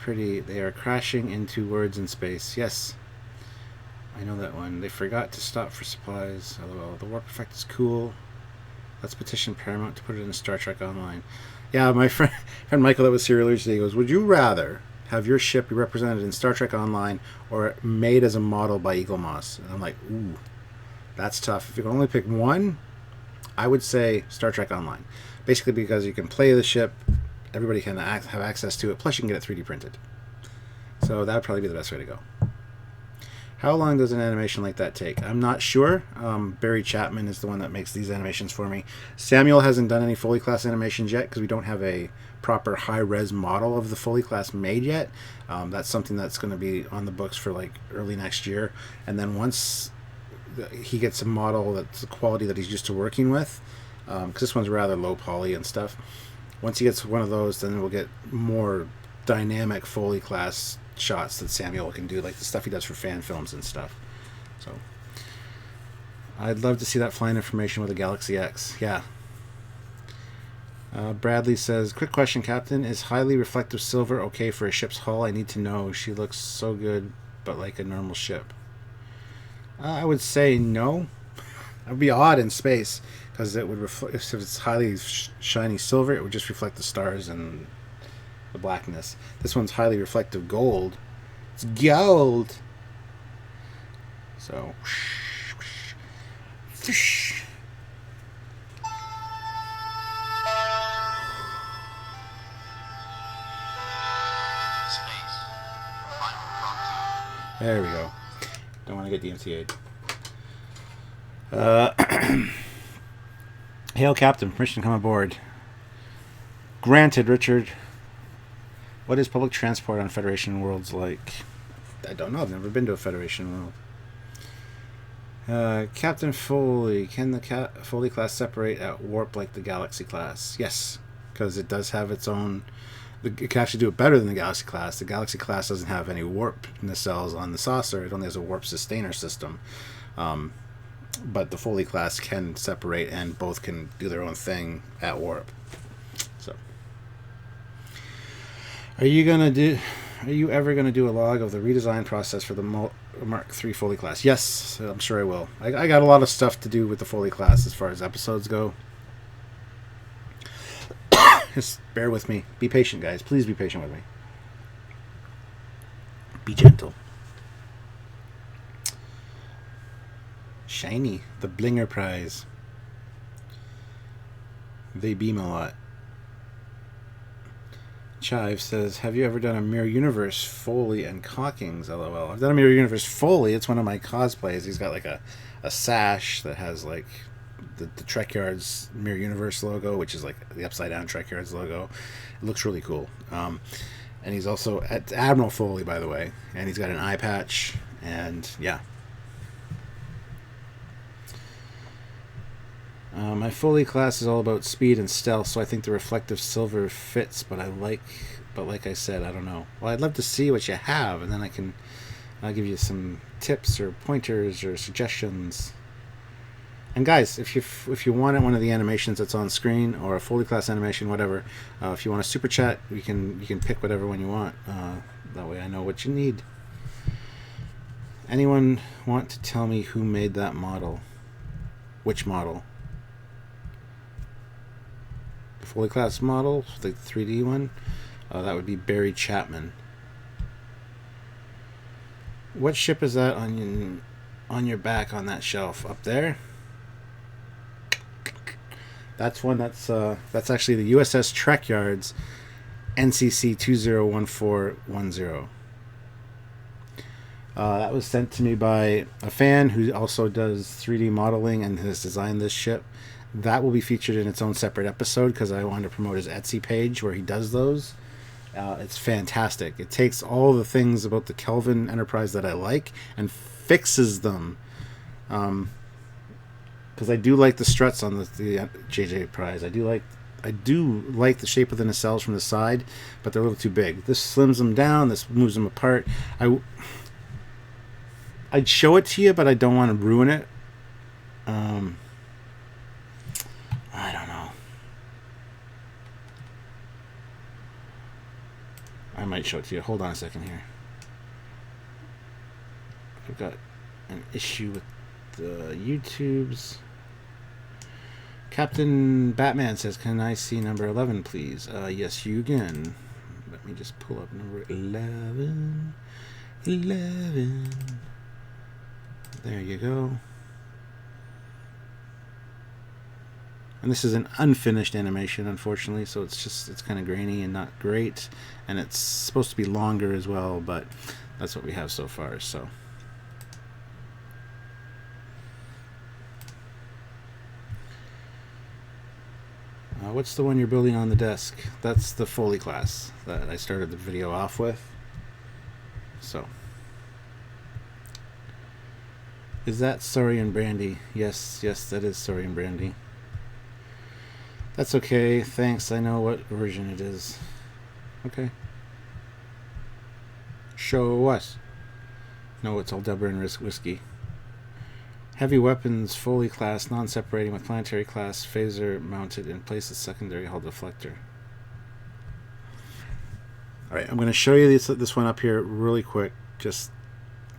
Pretty. They are crashing into words in space. Yes. I know that one. They forgot to stop for supplies. LOL. The warp effect is cool. Let's petition Paramount to put it in Star Trek Online. Yeah, my friend Michael that was here earlier today goes, would you rather have your ship be represented in Star Trek Online or made as a model by Eagle Moss? And I'm like, ooh, that's tough. If you can only pick one, I would say Star Trek Online. Basically because you can play the ship, everybody can have access to it, plus you can get it 3D printed. So that would probably be the best way to go. How long does an animation like that take? I'm not sure. Barry Chapman is the one that makes these animations for me. Samuel hasn't done any Foley Class animations yet because we don't have a proper high-res model of the Foley Class made yet. That's something that's going to be on the books for like early next year. And then once he gets a model that's the quality that he's used to working with, because this one's rather low poly and stuff. Once he gets one of those, then we'll get more dynamic Foley Class shots that Samuel can do, like the stuff he does for fan films and stuff. So I'd love to see that flying information with a Galaxy X. Yeah. Bradley says, quick question, Captain. Is highly reflective silver okay for a ship's hull? I need to know. She looks so good, but like a normal ship. I would say no. That would be odd in space, because it would reflect, if it's highly shiny silver, it would just reflect the stars and the blackness. This one's highly reflective gold. It's gold. So there we go. Don't want to get DMCA'd. Hail, Captain. Permission to come aboard. Granted, Richard. What is public transport on Federation worlds like? I don't know. I've never been to a Federation world. Captain Foley. Can the Foley class separate at warp like the Galaxy class? Yes, because it does have its own... It can actually do it better than the Galaxy class. The Galaxy class doesn't have any warp nacelles on the saucer. It only has a warp sustainer system. But the Foley class can separate, and both can do their own thing at warp. So, are you gonna are you ever going to do a log of the redesign process for the Mark III Foley Class? Yes, I'm sure I will. I got a lot of stuff to do with the Foley Class as far as episodes go. Just bear with me. Be patient, guys. Please be patient with me. Be gentle. Shiny, the Blinger Prize. They beam a lot. Chive says, have you ever done a Mirror Universe Foley and caulkings? LOL. I've done a Mirror Universe Foley. It's one of my cosplays. He's got like a sash that has like the Trekyards Mirror Universe logo, which is like the upside down Trekyards logo. It looks really cool. And he's also at Admiral Foley, by the way. And he's got an eye patch. And yeah. My Foley class is all about speed and stealth, so I think the reflective silver fits, but like I said, I don't know. Well, I'd love to see what you have, and then I'll give you some tips or pointers or suggestions. And guys, if you want one of the animations that's on screen, or a Foley class animation, whatever, if you want a super chat, you can pick whatever one you want. That way I know what you need. Anyone want to tell me who made that model? Which model? Foley Class model, the 3D one, that would be Barry Chapman. What ship is that on your back on that shelf up there? That's one that's actually the U.S.S. Trekyards NCC 201410. That was sent to me by a fan who also does 3D modeling and has designed this ship. That will be featured in its own separate episode because I wanted to promote his Etsy page where he does those. It's fantastic. It takes all the things about the Kelvin Enterprise that I like and fixes them. Because I do like the struts on the JJ Prize. I do like the shape of the nacelles from the side, but they're a little too big. This slims them down. This moves them apart. I'd show it to you, but I don't want to ruin it. I don't know. I might show it to you. Hold on a second here. I've got an issue with the YouTubes. Captain Batman says, can I see number 11, please? Yes, you can. Let me just pull up number 11. 11. There you go. And this is an unfinished animation, unfortunately, so it's kind of grainy and not great. And it's supposed to be longer as well, but that's what we have so far, so. What's the one you're building on the desk? That's the Foley class that I started the video off with. So. Is that Sorry and Brandy? Yes, that is Sorry and Brandy. That's okay, thanks, I know what version it is. Okay. Show us. No, it's Aldebaran Whiskey. Heavy weapons, Foley class, non-separating with planetary class, phaser mounted in place as secondary hull deflector. Alright, I'm going to show you this one up here really quick,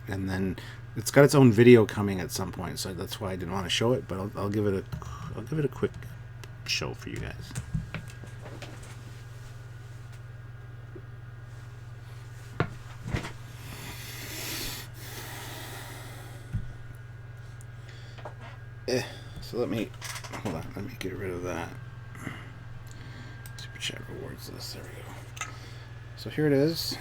and then it's got its own video coming at some point, so that's why I didn't want to show it, but I'll give it a quick show for you guys. So let me get rid of that. Super chat rewards list. There we go. So here it is.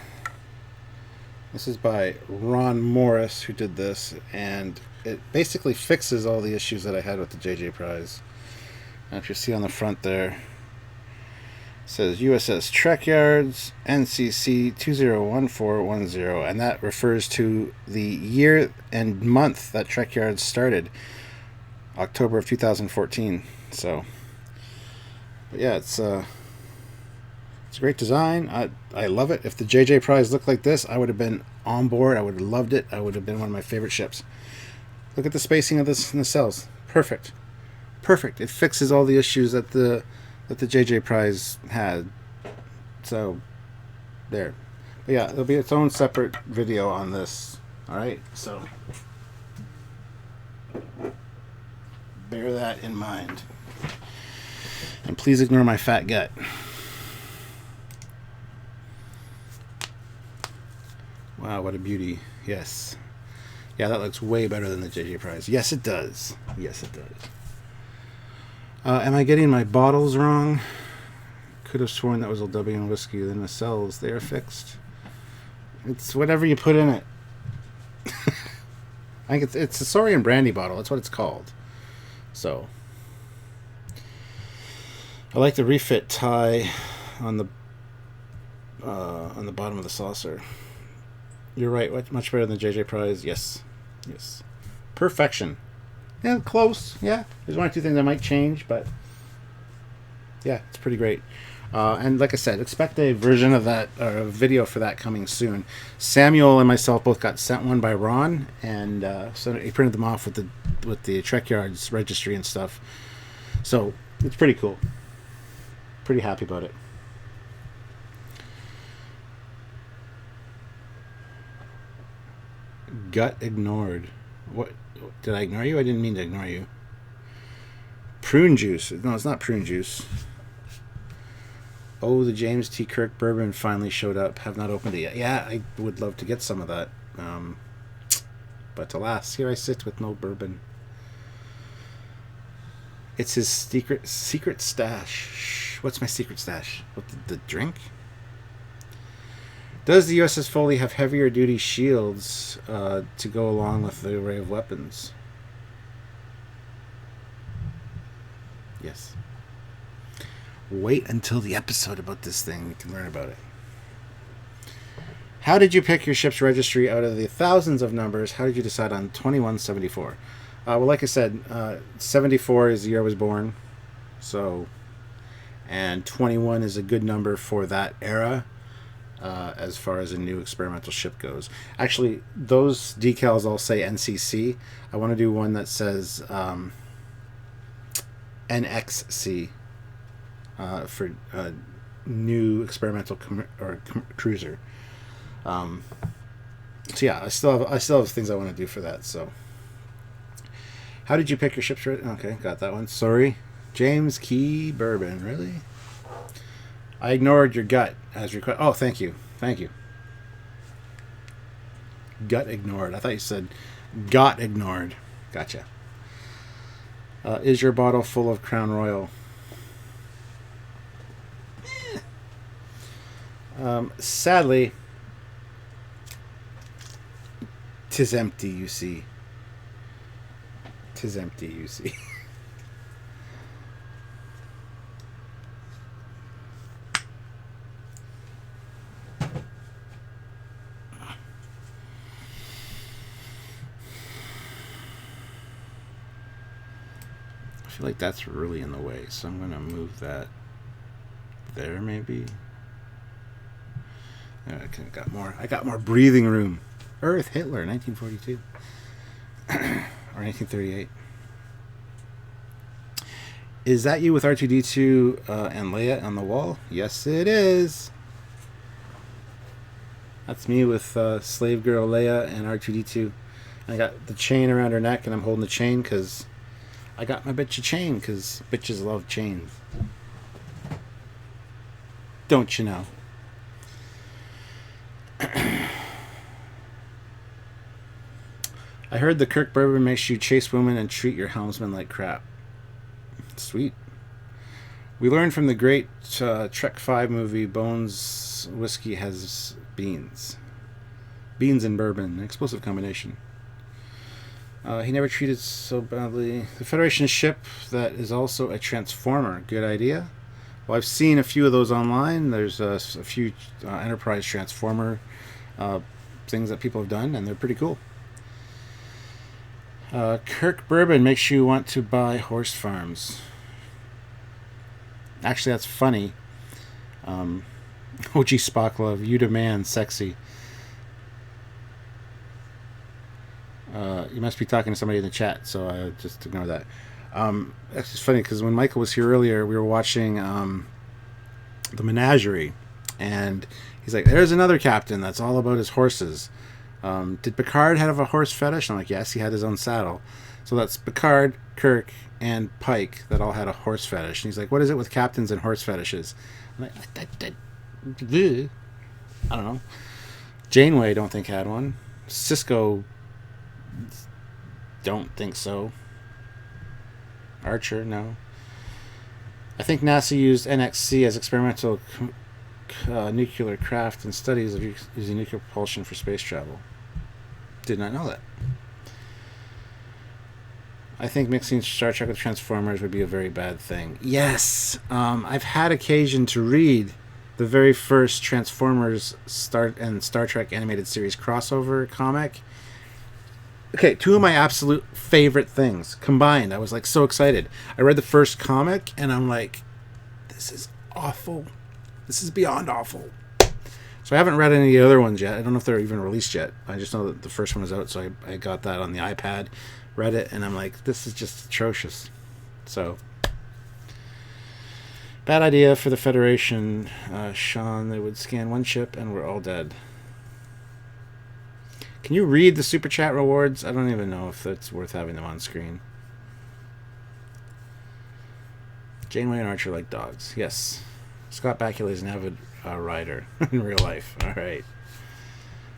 This is by Ron Morris, who did this, and it basically fixes all the issues that I had with the JJ Prize. And if you see on the front there, it says U.S.S. Trekyards NCC 201410, and that refers to the year and month that Trekyards started, October of 2014. So, but yeah, it's a great design. I love it. If the JJ Prize looked like this, I would have been on board. I would have loved it. I would have been one of my favorite ships. Look at the spacing of this nacelles. Perfect. Perfect. It fixes all the issues that the JJ Prize had. So, there. But yeah, there'll be its own separate video on this. All right, so bear that in mind, and please ignore my fat gut. Wow, what a beauty! Yes, yeah, that looks way better than the JJ Prize. Yes, it does. Yes, it does. Am I getting my bottles wrong? Could have sworn that was Old W and whiskey. The nacelles, they are fixed. It's whatever you put in it. I think it's a Saurian brandy bottle. That's what it's called. So, I like the refit tie on the bottom of the saucer. You're right. Much better than the JJ Prize. Yes, yes, perfection. Yeah, close. Yeah, there's one or two things I might change, but yeah, it's pretty great. And like I said, expect a version of that, or a video for that coming soon. Samuel and myself both got sent one by Ron, and so he printed them off with the Trekyards registry and stuff. So it's pretty cool. Pretty happy about it. Gut ignored. What? Did I ignore you? I didn't mean to ignore you. Prune juice. No, it's not prune juice. Oh, the James T. Kirk bourbon finally showed up. Have not opened it yet. Yeah, I would love to get some of that. But alas, here I sit with no bourbon. It's his secret stash. What's my secret stash? What, the drink? Does the U.S.S. Foley have heavier duty shields to go along with the array of weapons? Yes. Wait until the episode about this thing. You can learn about it. How did you pick your ship's registry out of the thousands of numbers? How did you decide on 2174? Well, like I said, 74 is the year I was born. So, and 21 is a good number for that era as far as a new experimental ship goes. Actually, those decals all say NCC. I want to do one that says NXC. For new experimental cruiser. So yeah, I still have things I want to do for that. So, how did you pick your ship's? Okay, got that one. Sorry, James Key Bourbon. Really? I ignored your gut as requested. Oh, thank you. Gut ignored. I thought you said got ignored. Gotcha. Is your bottle full of Crown Royal? Sadly, 'tis empty, you see. 'Tis empty, you see. I feel like that's really in the way, so I'm going to move that there, maybe. I got more breathing room. Earth, Hitler, 1942. Or 1938. Is that you with R2-D2 and Leia on the wall? Yes, it is. That's me with slave girl Leia and R2-D2. I got the chain around her neck, and I'm holding the chain because I got my bitch a chain, because bitches love chains. Don't you know? I heard the Kirk bourbon makes you chase women and treat your helmsman like crap. Sweet. We learned from the great Trek 5 movie, Bones whiskey has beans. Beans and bourbon, an explosive combination. He never treated so badly. The Federation ship that is also a transformer. Good idea. Well, I've seen a few of those online. There's a few Enterprise transformer things that people have done, and they're pretty cool. Kirk bourbon makes you want to buy horse farms. Actually, that's funny. OG Spock love, you demand sexy. You must be talking to somebody in the chat, so I just ignore that. It's just funny because when Michael was here earlier, we were watching the Menagerie, And he's like, there's another captain that's all about his horses. Did Picard have a horse fetish? I'm like, yes, he had his own saddle. So that's Picard, Kirk, and Pike that all had a horse fetish. And he's like, what is it with captains and horse fetishes? I'm like, I don't know. Janeway, don't think had one. Cisco, don't think so. Archer, no. I think NASA used NXC as experimental nuclear craft and studies of using nuclear propulsion for space travel. Did not know that. I think mixing Star Trek with Transformers would be a very bad thing. Yes! I've had occasion to read the very first Transformers Star Trek animated series crossover comic. Okay, two of my absolute favorite things combined. I was like so excited. I read the first comic and I'm like, this is awful. This is beyond awful. So I haven't read any of the other ones yet. I don't know if they're even released yet. I just know that the first one was out, so I got that on the iPad, read it, and I'm like, this is just atrocious. So, bad idea for the Federation, Sean. They would scan one chip and we're all dead. Can you read the Super Chat rewards? I don't even know if it's worth having them on screen. Janeway and Archer like dogs. Yes. Scott Bakula is an avid rider in real life. All right.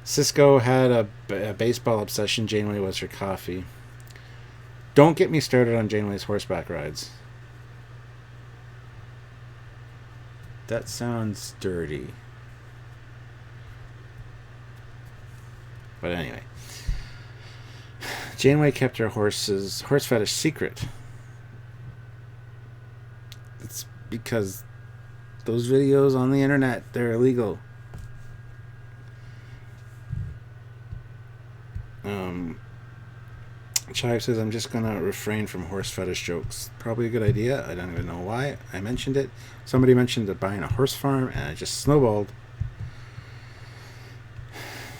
Cisco had a baseball obsession. Janeway was her coffee. Don't get me started on Janeway's horseback rides. That sounds dirty. But anyway. Janeway kept her horse fetish secret. It's because those videos on the internet, they're illegal. Chive says, I'm just going to refrain from horse fetish jokes. Probably a good idea. I don't even know why I mentioned it. Somebody mentioned that buying a horse farm, and it just snowballed.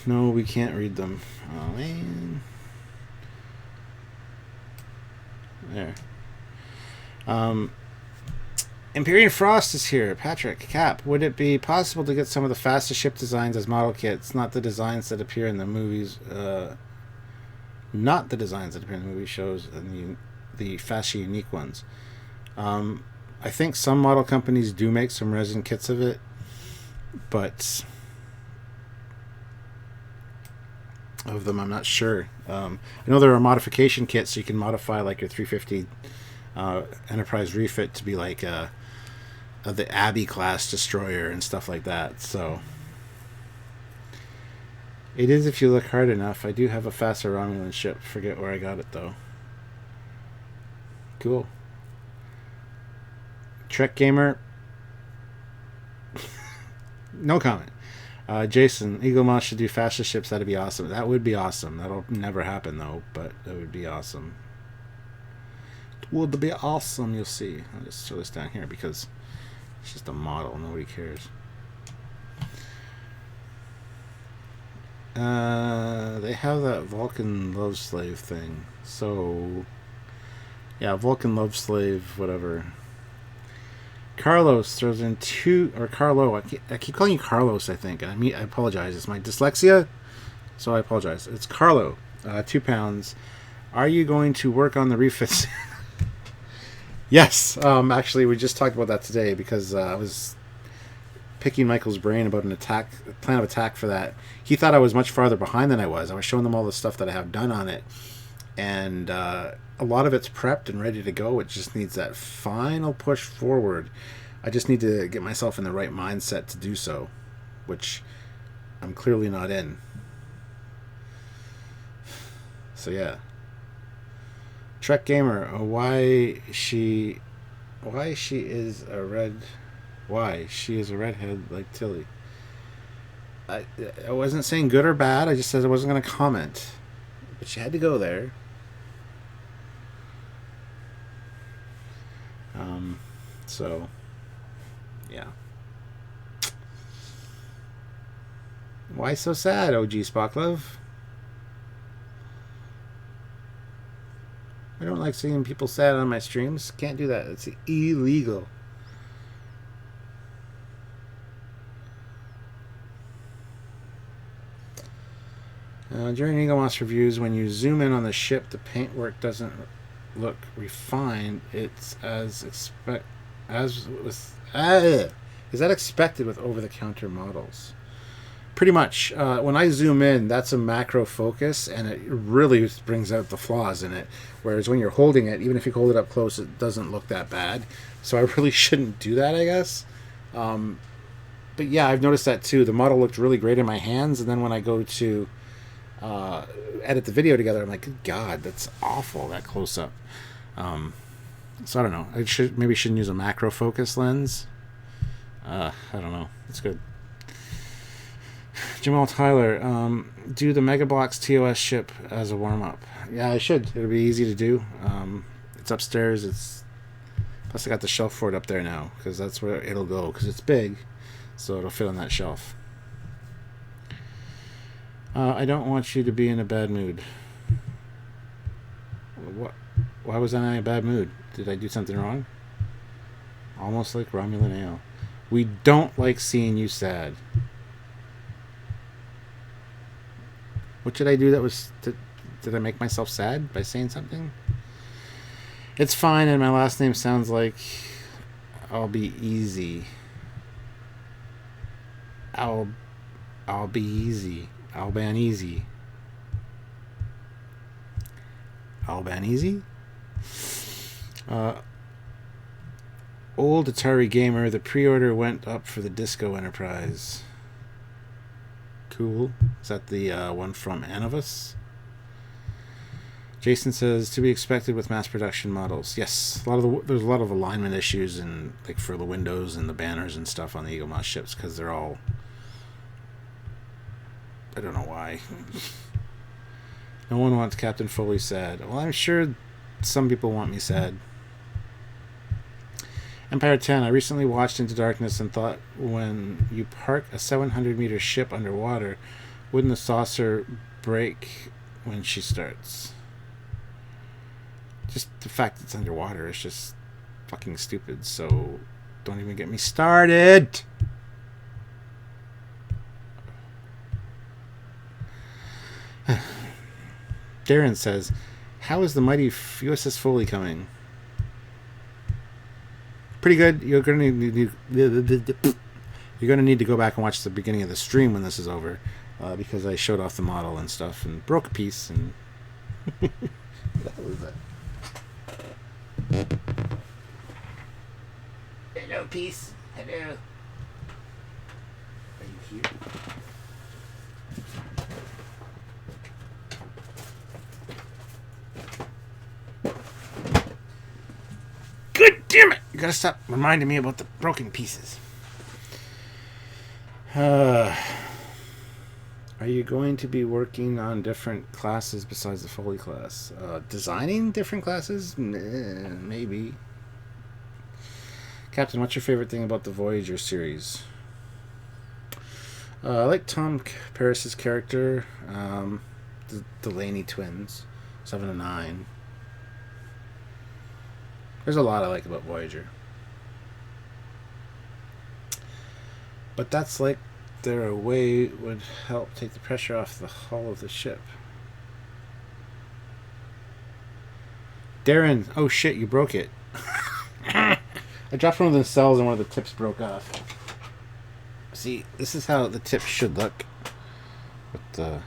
No, we can't read them. Oh, man. There. Empyrean Frost is here. Patrick, Cap, would it be possible to get some of the fastest ship designs as model kits, not the designs that appear in the movies, not the designs that appear in the movie shows, and the fast unique ones? I think some model companies do make some resin kits of it, but of them I'm not sure. I know there are modification kits, so you can modify like your 350 Enterprise refit to be like the Abbey class destroyer and stuff like that. So it is if you look hard enough. I do have a faster Romulan ship. Forget where I got it though. Cool. Trek Gamer. No comment. Jason, Eagle Moss should do faster ships. That'd be awesome. That would be awesome. That'll never happen though, but that would be awesome. It would be awesome. You'll see. I'll just throw this down here because it's just a model. Nobody cares. They have that Vulcan love slave thing. So, yeah, Vulcan love slave, whatever. Carlos throws in Carlo. I keep calling you Carlos, I think. I apologize. It's my dyslexia, so I apologize. It's Carlo, 2 pounds. Are you going to work on the refits? Yes. Actually, we just talked about that today because I was picking Michael's brain about a plan of attack for that. He thought I was much farther behind than I was. I was showing them all the stuff that I have done on it, and a lot of it's prepped and ready to go. It just needs that final push forward. I just need to get myself in the right mindset to do so, which I'm clearly not in. So yeah. Trek Gamer, why she is a redhead like Tilly. I wasn't saying good or bad. I just said I wasn't going to comment, but she had to go there. So yeah. Why so sad, OG Spocklove? I don't like seeing people sad on my streams. Can't do that. It's illegal. During Eagle Moss reviews, when you zoom in on the ship, the paintwork doesn't look refined. It's is that expected with over-the-counter models? Pretty much. When I zoom in, that's a macro focus, and it really brings out the flaws in it. Whereas when you're holding it, even if you hold it up close, it doesn't look that bad. So I really shouldn't do that, I guess. But yeah, I've noticed that too. The model looked really great in my hands, and then when I go to edit the video together, I'm like, good God, that's awful, that close-up. So I don't know. I shouldn't use a macro focus lens. I don't know. It's good. Jamal Tyler, do the Mega Bloks TOS ship as a warm-up. Yeah, I should. It'll be easy to do. It's upstairs. Plus I got the shelf for it up there now, because that's where it'll go, because it's big, so it'll fit on that shelf. I don't want you to be in a bad mood. What? Why was I in a bad mood? Did I do something wrong? Almost like Romulan Ale. We don't like seeing you sad. What did I do that was... Did I make myself sad by saying something? It's fine, and my last name sounds like I'll be easy. I'll be easy. Albanese. Albanese? Old Atari Gamer, the pre-order went up for the Disco Enterprise. Cool. Is that the one from Anavus? Jason says, to be expected with mass production models. Yes, there's a lot of alignment issues and like for the windows and the banners and stuff on the Eagle Moss ships because they're all... I don't know why. No one wants Captain Foley sad. Well, I'm sure some people want me sad. Empire 10. I recently watched Into Darkness and thought when you park a 700-meter ship underwater, wouldn't the saucer break when she starts? Just the fact it's underwater is just fucking stupid, so don't even get me started. Darren says, how is the mighty U.S.S. Foley coming? Pretty good. You're gonna need to go back and watch the beginning of the stream when this is over, because I showed off the model and stuff and broke a piece and what the hell is that? Hello, piece. Hello. Are you here? Good damn it! You gotta stop reminding me about the broken pieces. Are you going to be working on different classes besides the Foley class? Designing different classes? Maybe. Captain, what's your favorite thing about the Voyager series? I like Tom Paris's character, the Delaney twins, 7 and 9. There's a lot I like about Voyager. But that's like their way would help take the pressure off the hull of the ship. Darren, oh shit, you broke it. I dropped one of the nacelles and one of the tips broke off. See, this is how the tip should look. With the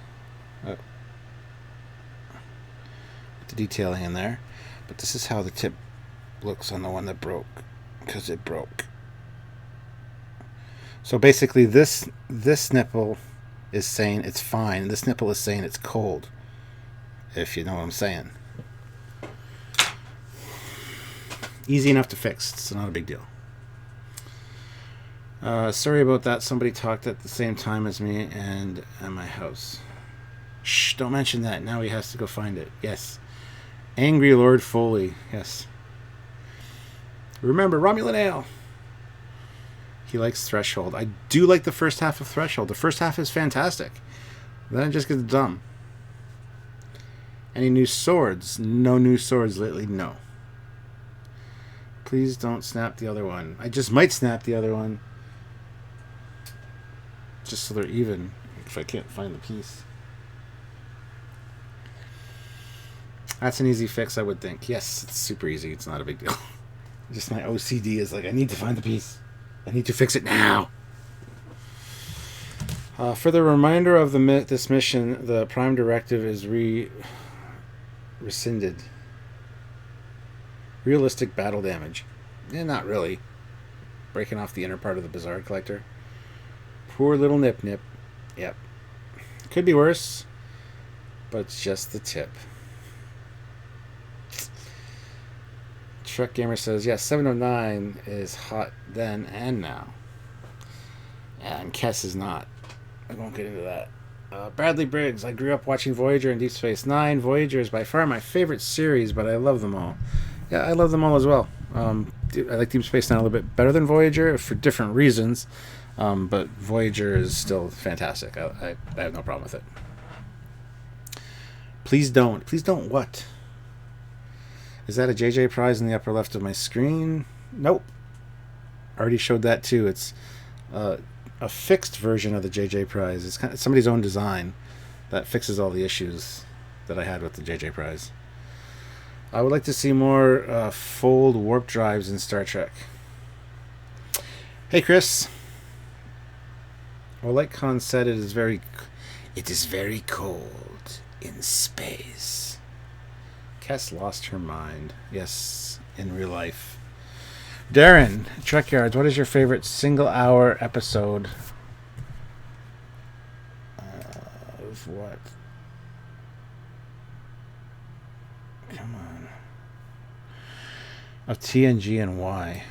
detailing in there. But this is how the tip looks on the one that broke, because it broke. So basically this nipple is saying it's fine, and this nipple is saying it's cold, if you know what I'm saying. Easy enough to fix. It's not a big deal. Sorry about that. Somebody talked at the same time as me and at my house. Shh, don't mention that. Now he has to go find it. Yes. Angry Lord Foley. Yes. Remember, Romulan Ale. He likes Threshold. I do like the first half of Threshold. The first half is fantastic. Then it just gets dumb. Any new swords? No new swords lately, no. Please don't snap the other one. I just might snap the other one. Just so they're even, if I can't find the piece. That's an easy fix, I would think. Yes, it's super easy. It's not a big deal. Just my OCD is like, I need to find the piece. I need to fix it now. For the reminder of this mission, the Prime Directive is rescinded. Realistic battle damage. Not really. Breaking off the inner part of the Bizarre Collector. Poor little Nip Nip. Yep. Could be worse, but it's just the tip. Truck Gamer says, yes, 709 is hot then and now. And Kess is not. I won't get into that. Bradley Briggs, I grew up watching Voyager and Deep Space Nine. Voyager is by far my favorite series, but I love them all. Yeah, I love them all as well. I like Deep Space Nine a little bit better than Voyager for different reasons, but Voyager is still fantastic. I have no problem with it. Please don't. Please don't what? Is that a JJ prize in the upper left of my screen? Nope. Already showed that too. It's a fixed version of the JJ prize. It's kind of somebody's own design that fixes all the issues that I had with the JJ prize. I would like to see more fold warp drives in Star Trek. Hey, Chris. Well, like Khan said, it is very cold in space. Kess lost her mind. Yes, in real life. Darren, Trekyards, what is your favorite single-hour episode of what? Come on. Of TNG and why?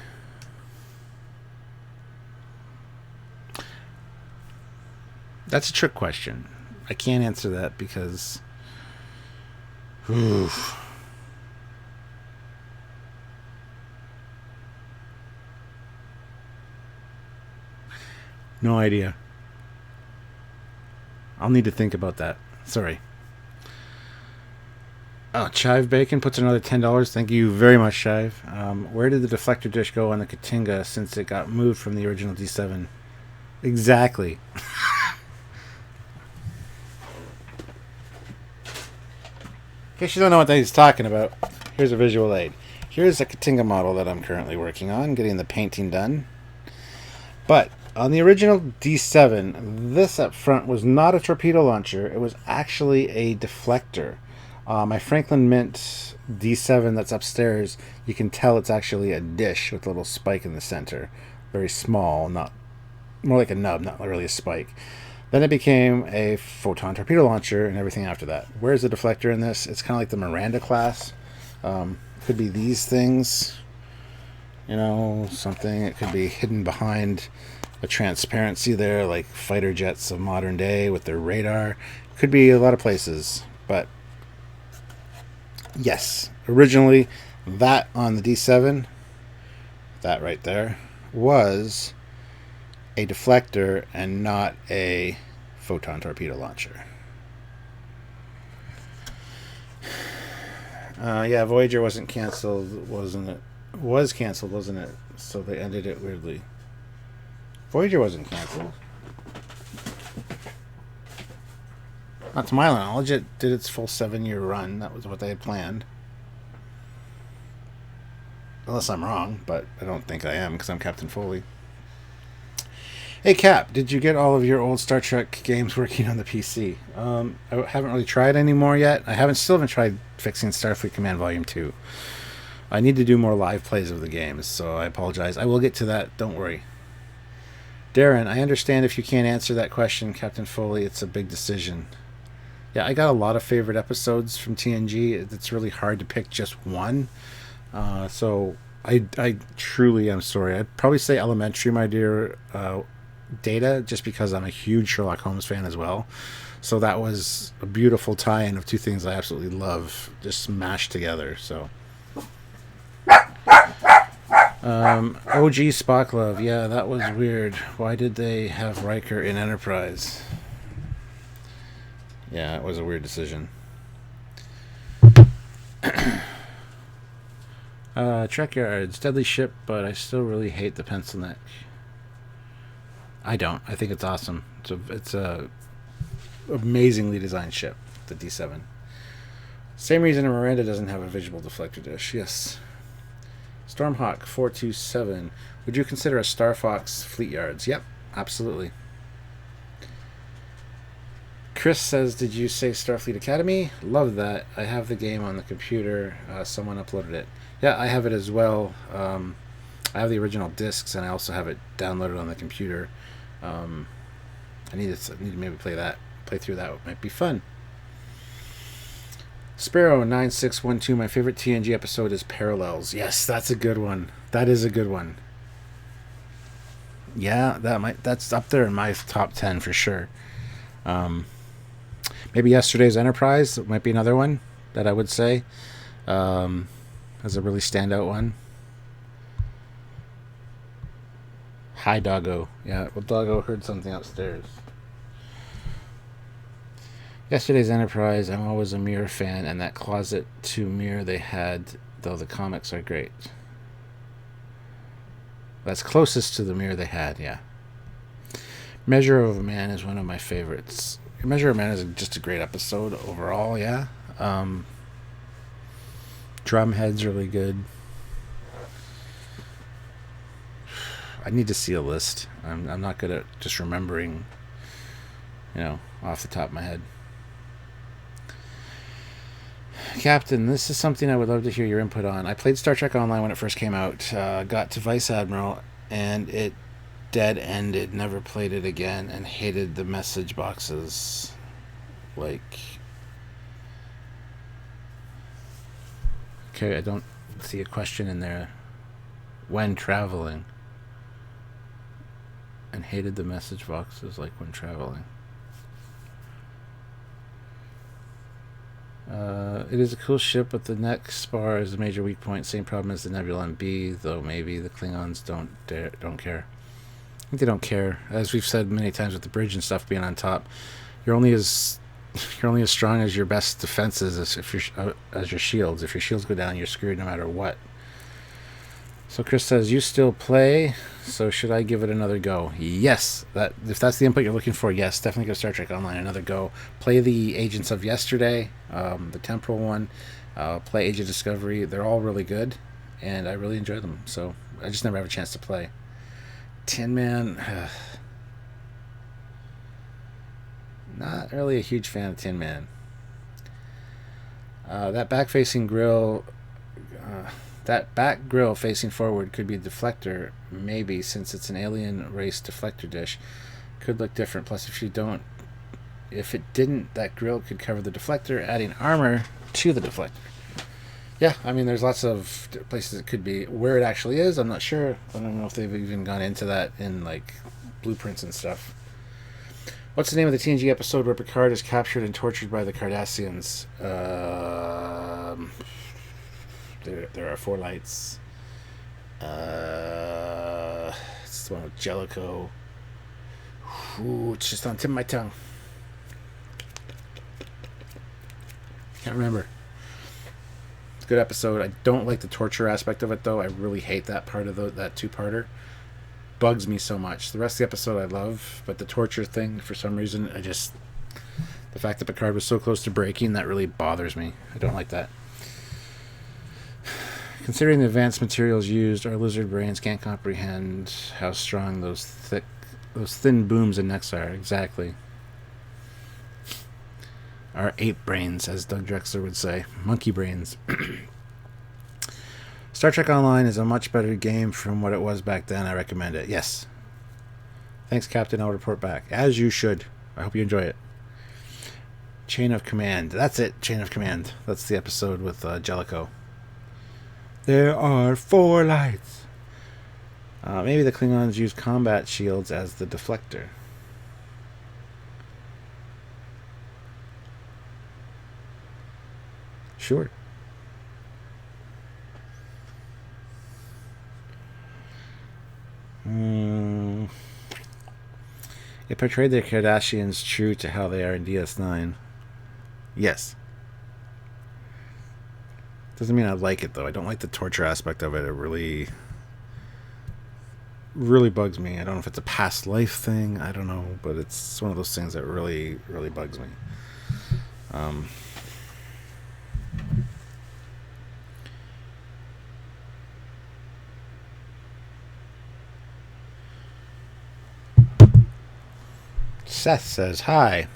That's a trick question. I can't answer that because... Oof. No idea. I'll need to think about that. Sorry. Oh, Chive Bacon puts another $10. Thank you very much, Chive. Where did the deflector dish go on the Katinga since it got moved from the original D7? Exactly. In case you don't know what he's talking about, here's a visual aid. Here's a Katinga model that I'm currently working on, getting the painting done. But on the original D7, this up front was not a torpedo launcher. It was actually a deflector. My Franklin Mint D7 that's upstairs, you can tell it's actually a dish with a little spike in the center. Very small, not more like a nub, not really a spike. Then it became a photon torpedo launcher and everything after that. Where's the deflector in this? It's kind of like the Miranda class. Could be these things, you know, something. It could be hidden behind a transparency there, like fighter jets of modern day with their radar. Could be a lot of places, but yes, originally that on the D7, that right there, was a deflector and not a photon torpedo launcher. Yeah, Voyager wasn't canceled, wasn't it? Was canceled, wasn't it? So they ended it weirdly. Voyager wasn't canceled. Not to my knowledge, it did its full 7-year run. That was what they had planned. Unless I'm wrong, but I don't think I am because I'm Captain Foley. Hey Cap, did you get all of your old Star Trek games working on the PC? I haven't really tried anymore yet. I still haven't tried fixing Starfleet Command Volume 2. I need to do more live plays of the games, so I apologize. I will get to that, don't worry. Darren, I understand if you can't answer that question, Captain Foley. It's a big decision. Yeah, I got a lot of favorite episodes from TNG. It's really hard to pick just one. So I truly am sorry. I'd probably say Elementary, my dear Data, just because I'm a huge Sherlock Holmes fan as well. So that was a beautiful tie-in of two things I absolutely love, just smashed together. So OG Spock Love, yeah, that was weird. Why did they have Riker in Enterprise? Yeah, it was a weird decision. Trekyards, deadly ship, but I still really hate the pencil neck. I don't. I think it's awesome. It's a amazingly designed ship, the D7. Same reason a Miranda doesn't have a visible deflector dish. Yes. Stormhawk 427. Would you consider a Star Fox Fleetyards? Yep, absolutely. Chris says, did you say Starfleet Academy? Love that. I have the game on the computer. Someone uploaded it. Yeah, I have it as well. I have the original discs, and I also have it downloaded on the computer. I need to maybe play through that. It might be fun. Sparrow 9612. My favorite TNG episode is Parallels. Yes, that's a good one. That is a good one. Yeah, that's up there in my top 10 for sure. Maybe Yesterday's Enterprise might be another one that I would say as a really standout one. Hi, Doggo. Yeah, well, Doggo heard something upstairs. Yesterday's Enterprise, I'm always a Mirror fan, and that closet to mirror they had, though the comics are great. That's closest to the mirror they had, yeah. Measure of a Man is one of my favorites. Measure of a Man is just a great episode overall, yeah. Drumhead's really good. I need to see a list. I'm not good at just remembering, off the top of my head. Captain, this is something I would love to hear your input on. I played Star Trek Online when it first came out, got to Vice Admiral, and it dead-ended, never played it again, and hated the message boxes. Okay, I don't see a question in there. When traveling. And hated the message boxes when traveling. It is a cool ship, but the next spar is a major weak point. Same problem as the Nebula MB, though maybe the Klingons don't care. I think they don't care. As we've said many times with the bridge and stuff being on top, you're only as strong as your best defenses as your shields. If your shields go down, you're screwed no matter what. So Chris says, you still play, so should I give it another go? Yes. If that's the input you're looking for, yes, definitely give Star Trek Online another go. Play the Agents of Yesterday, the Temporal one. Play Age of Discovery. They're all really good, and I really enjoy them. So I just never have a chance to play. Tin Man. Not really a huge fan of Tin Man. That back-facing grill... that back grill facing forward could be a deflector, maybe, since it's an alien race deflector dish. Could look different. Plus, if it didn't, that grill could cover the deflector, adding armor to the deflector. Yeah, I mean, there's lots of places it could be. Where it actually is, I'm not sure. I don't know if they've even gone into that in blueprints and stuff. What's the name of the TNG episode where Picard is captured and tortured by the Cardassians? There are four lights. It's the one with Jellicoe. Ooh, it's just on the tip of my tongue. Can't remember. It's a good episode. I don't like the torture aspect of it, though. I really hate that part of that two-parter. Bugs me so much. The rest of the episode I love, but the torture thing, for some reason, the fact that Picard was so close to breaking, that really bothers me. I don't like that. Considering the advanced materials used, our lizard brains can't comprehend how strong those thin booms and necks are. Exactly. Our ape brains, as Doug Drexler would say. Monkey brains. Star Trek Online is a much better game from what it was back then. I recommend it. Yes. Thanks, Captain. I'll report back. As you should. I hope you enjoy it. Chain of Command. That's it. Chain of Command. That's the episode with Jellicoe. There are four lights. Maybe the Klingons use combat shields as the deflector. Sure. It portrayed the Cardassians true to how they are in DS9. Yes. Doesn't mean I like it, though. I don't like the torture aspect of it. It really bugs me. I don't know if it's a past life thing. I don't know, but it's one of those things that really, really bugs me. Seth says, "Hi.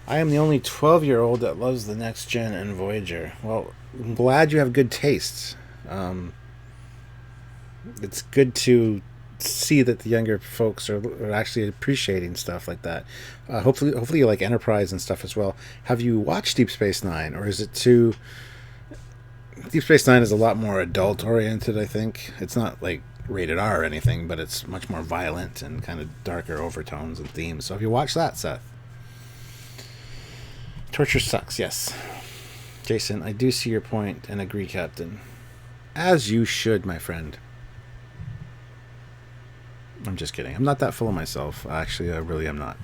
I am the only 12-year-old that loves the Next Gen and Voyager. Well, I'm glad you have good tastes. It's good to see that the younger folks are actually appreciating stuff like that. Hopefully you like Enterprise and stuff as well. Have you watched Deep Space Nine, or is it too... Deep Space Nine is a lot more adult-oriented, I think. It's not, like, rated R or anything, but it's much more violent and kind of darker overtones and themes. So have you watched that, Seth? Torture sucks, yes. Jason, I do see your point and agree, Captain. As you should, my friend. I'm just kidding. I'm not that full of myself. Actually, I really am not.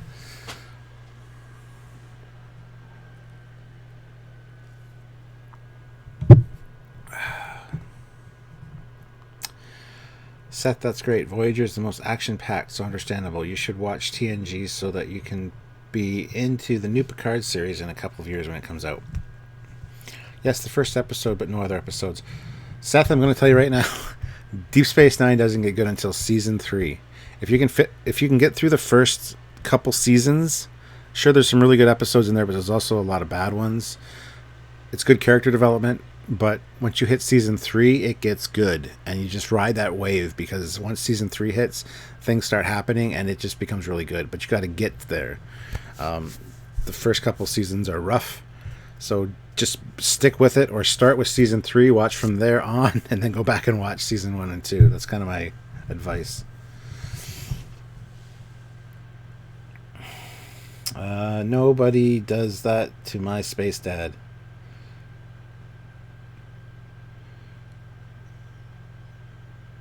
Seth, that's great. Voyager is the most action-packed, so understandable. You should watch TNG so that you can be into the new Picard series in a couple of years when it comes out. Yes, the first episode, but no other episodes. Seth, I'm going to tell you right now, Deep Space Nine doesn't get good until season 3. If you can get through the first couple seasons, sure, there's some really good episodes in there, but there's also a lot of bad ones. It's good character development, but once you hit season 3, it gets good, and you just ride that wave, because once season 3 hits, things start happening, and it just becomes really good. But you got to get there. The first couple seasons are rough, so just stick with it, or start with season 3, watch from there on, and then go back and watch season 1 and 2. That's kind of my advice. Nobody does that to my space dad.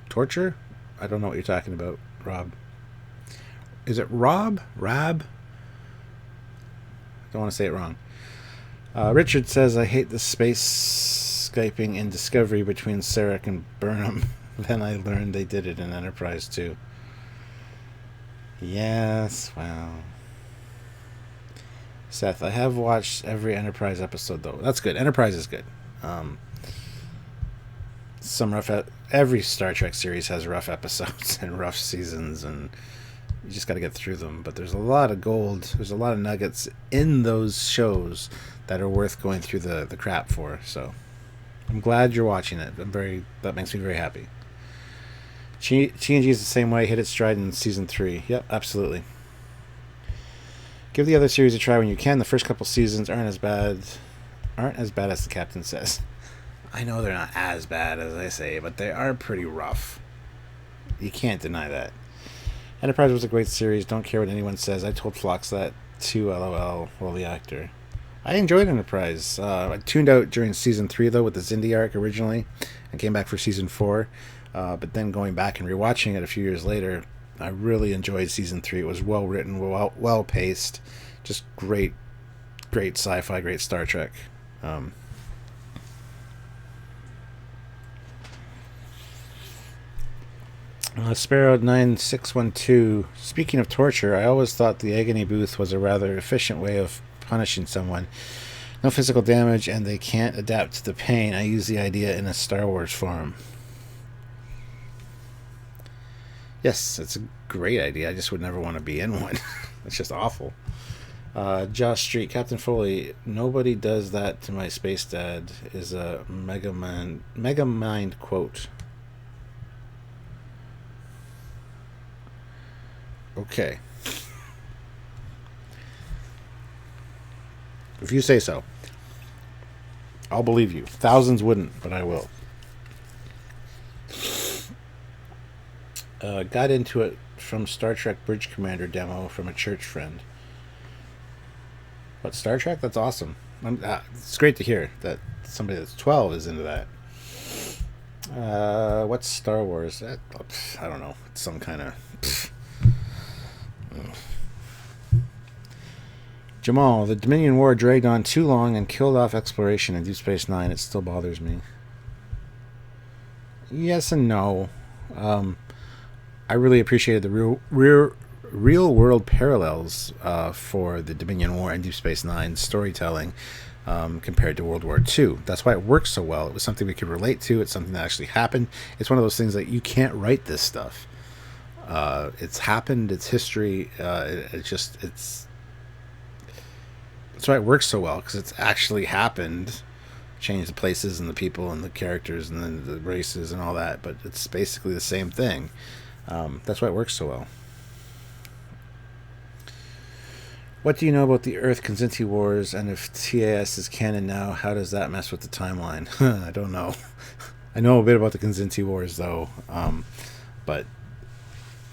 Torture? I don't know what you're talking about, Rob. Is it Rob? Rab? Don't want to say it wrong. Richard says, I hate the space Skyping in Discovery between Sarek and Burnham. Then I learned they did it in Enterprise too. Yes, wow. Seth, I have watched every Enterprise episode though. That's good. Enterprise is good. Every Star Trek series has rough episodes and rough seasons, and you just got to get through them. But there's a lot of gold. There's a lot of nuggets in those shows that are worth going through the crap for. So I'm glad you're watching it. That makes me very happy. TNG is the same way. Hit its stride in season 3. Yep, absolutely. Give the other series a try when you can. The first couple seasons aren't as bad as the captain says. I know they're not as bad as I say, but they are pretty rough. You can't deny that. Enterprise was a great series. Don't care what anyone says. I told Phlox that too, LOL, well, the actor. I enjoyed Enterprise. I tuned out during season 3, though, with the Xindi arc originally, and came back for season 4. But then going back and rewatching it a few years later, I really enjoyed season 3. It was well written, well paced, just great sci-fi, great Star Trek. Sparrow 9612. Speaking of torture, I always thought the agony booth was a rather efficient way of punishing someone. No physical damage, and they can't adapt to the pain. I use the idea in a Star Wars form. Yes, it's a great idea. I just would never want to be in one. It's just awful. Josh Street, Captain Foley, nobody does that to my space dad is a Megamind quote. Okay. If you say so, I'll believe you. Thousands wouldn't, but I will. Got into it from Star Trek Bridge Commander demo from a church friend. What, Star Trek? That's awesome. It's great to hear that somebody that's 12 is into that. What's Star Wars? I don't know. It's some kind of... Jamal, the Dominion War dragged on too long and killed off exploration in Deep Space Nine. It still bothers me. Yes and no. I really appreciated the real world parallels for the Dominion War and Deep Space Nine storytelling compared to World War II. That's why it works so well. It was something we could relate to. It's something that actually happened. It's one of those things that you can't write this stuff. It's happened. It's history. That's why it works so well, because it's actually happened. Change the places and the people and the characters and then the races and all that, but it's basically the same thing. That's why it works so well. What do you know about the Earth Kzinti Wars, and if TAS is canon now, how does that mess with the timeline? I don't know. I know a bit about the Kzinti Wars, though, but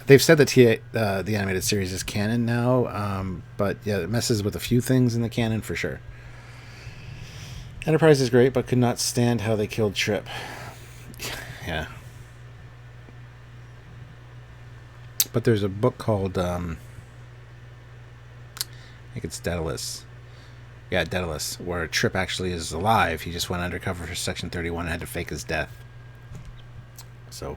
they've said that the animated series is canon now, but yeah, it messes with a few things in the canon for sure. Enterprise is great, but could not stand how they killed Trip. Yeah. But there's a book called, I think it's Decals. Yeah, Decals, where Trip actually is alive. He just went undercover for Section 31 and had to fake his death. So,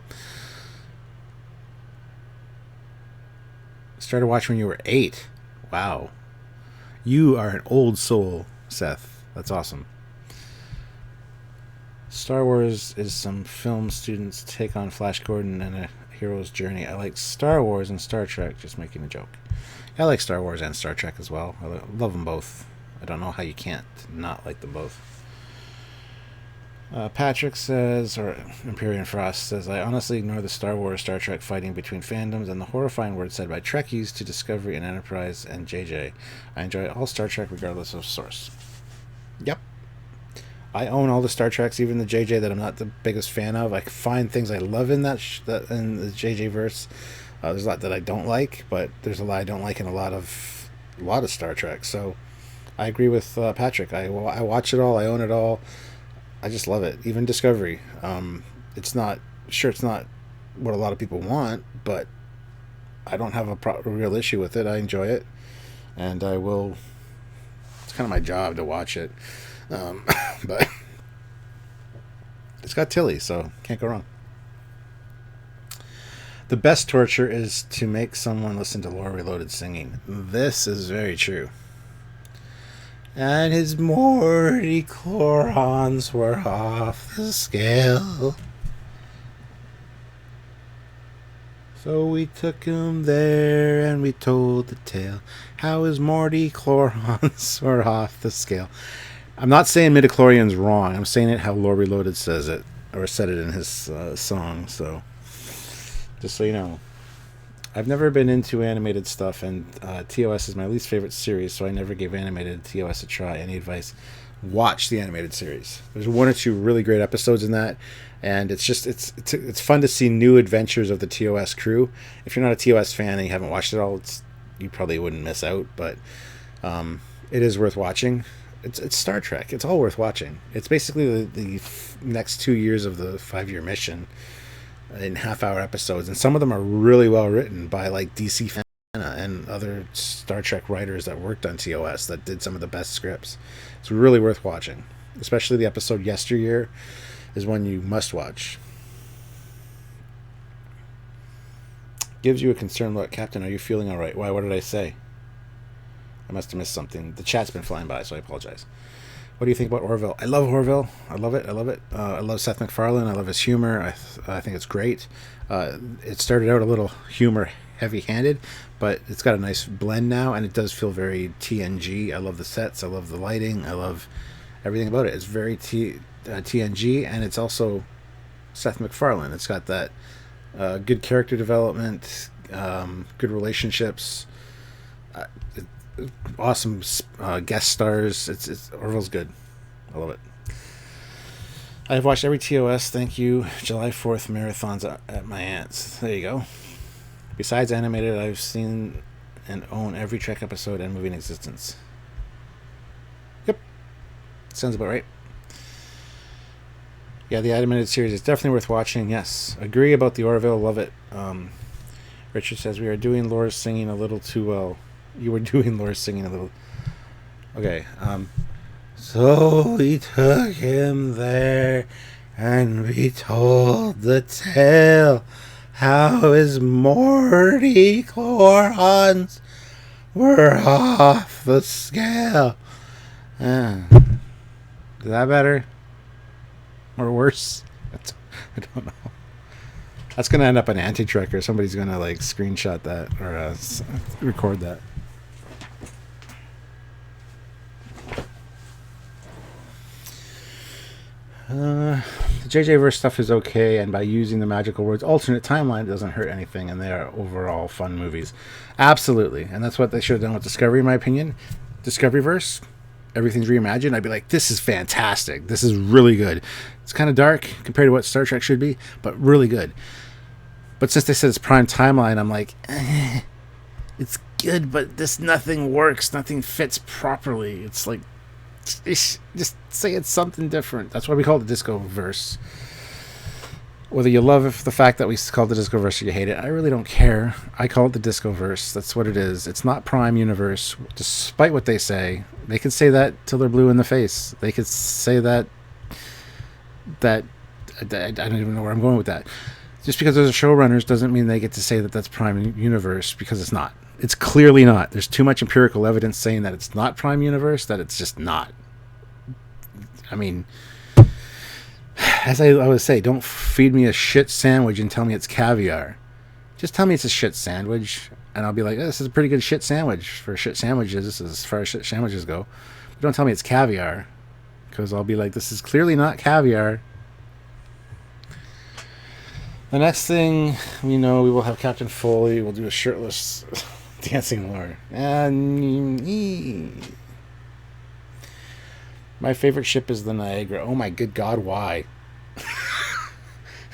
started watching when you were 8. Wow. You are an old soul, Seth. That's awesome. Star Wars is some film students' take on Flash Gordon and a hero's journey. I like Star Wars and Star Trek, just making a joke. I like Star Wars and Star Trek as well. I love them both. I don't know how you can't not like them both. Patrick says, or Empyrean Frost says, I honestly ignore the Star Wars, Star Trek fighting between fandoms and the horrifying words said by Trekkies to Discovery and Enterprise and JJ. I enjoy all Star Trek regardless of source. Yep. I own all the Star Treks, even the JJ that I'm not the biggest fan of. I find things I love in that in the JJ verse. There's a lot that I don't like, but there's a lot I don't like in a lot of Star Trek. So I agree with Patrick. I watch it all. I own it all. I just love it. Even Discovery. It's not what a lot of people want, but I don't have a real issue with it. I enjoy it, and I will. It's kind of my job to watch it. But it's got Tilly, so can't go wrong. The best torture is to make someone listen to Lore Reloaded singing. This is very true. And his Morty chlorons were off the scale. So we took him there and we told the tale. How his Morty chlorons were off the scale. I'm not saying midichlorian's wrong. I'm saying it how Lore Reloaded says it, or said it in his song. So, just so you know, I've never been into animated stuff, and TOS is my least favorite series, so I never gave animated TOS a try. Any advice? Watch the animated series. There's 1 or 2 really great episodes in that, and it's fun to see new adventures of the TOS crew. If you're not a TOS fan and you haven't watched it all, you probably wouldn't miss out, but it is worth watching. It's Star Trek. It's all worth watching. It's basically the next 2 years of the 5-year mission in half-hour episodes, and some of them are really well written by like DC Fandom and other Star Trek writers that worked on TOS that did some of the best scripts. It's really worth watching. Especially the episode Yesteryear is one you must watch. Gives you a concerned look. Captain, are you feeling all right? Why? What did I say? I must have missed something. The chat's been flying by, so I apologize. What do you think about Orville? I love Orville. I love it. I love Seth MacFarlane. I love his humor. I think it's great. It started out a little humor heavy-handed, but it's got a nice blend now, and it does feel very TNG. I love the sets. I love the lighting. I love everything about it. It's very TNG, and it's also Seth MacFarlane. It's got that good character development, good relationships, awesome guest stars. It's Orville's good. I love it. I've watched every TOS. Thank you. July 4th marathons at my aunt's. There you go. Besides animated, I've seen and own every Trek episode and movie in existence. Yep. Sounds about right. Yeah, the animated series is definitely worth watching. Yes. Agree about the Orville. Love it. Richard says, we are doing Laura's singing a little too well. You were doing Laura's singing a little... Okay. So we took him there and we told the tale how his Morty chlorons were off the scale. Is that better? Or worse? I don't know. That's gonna end up an anti-tracker. Somebody's gonna like screenshot that or record that. The JJ-verse stuff is okay, and by using the magical words alternate timeline, it doesn't hurt anything, and they are overall fun movies. Absolutely, and that's what they should have done with Discovery, in my opinion. Discoveryverse, everything's reimagined. I'd be like, this is fantastic. This is really good. It's kind of dark compared to what Star Trek should be, but really good. But since they said it's prime timeline, I'm like, it's good, but nothing works. Nothing fits properly. It's like, just say it's something different. That's why we call it the Disco verse. Whether you love the fact that we call it the Disco verse or you hate it, I really don't care. I call it the Disco verse. That's what it is. It's not Prime Universe, despite what they say. They could say that till they're blue in the face. They could say that I don't even know where I'm going with that. Just because those are showrunners doesn't mean they get to say that that's Prime Universe, because it's not. It's clearly not. There's too much empirical evidence saying that it's not Prime Universe, that it's just not. I mean, as I always say, don't feed me a shit sandwich and tell me it's caviar. Just tell me it's a shit sandwich, and I'll be like, oh, this is a pretty good shit sandwich for shit sandwiches. This is as far as shit sandwiches go. But don't tell me it's caviar, because I'll be like, this is clearly not caviar. The next thing we know, we will have Captain Foley. We'll do a shirtless dancing lore. And my favorite ship is the Niagara. Oh my good God, why?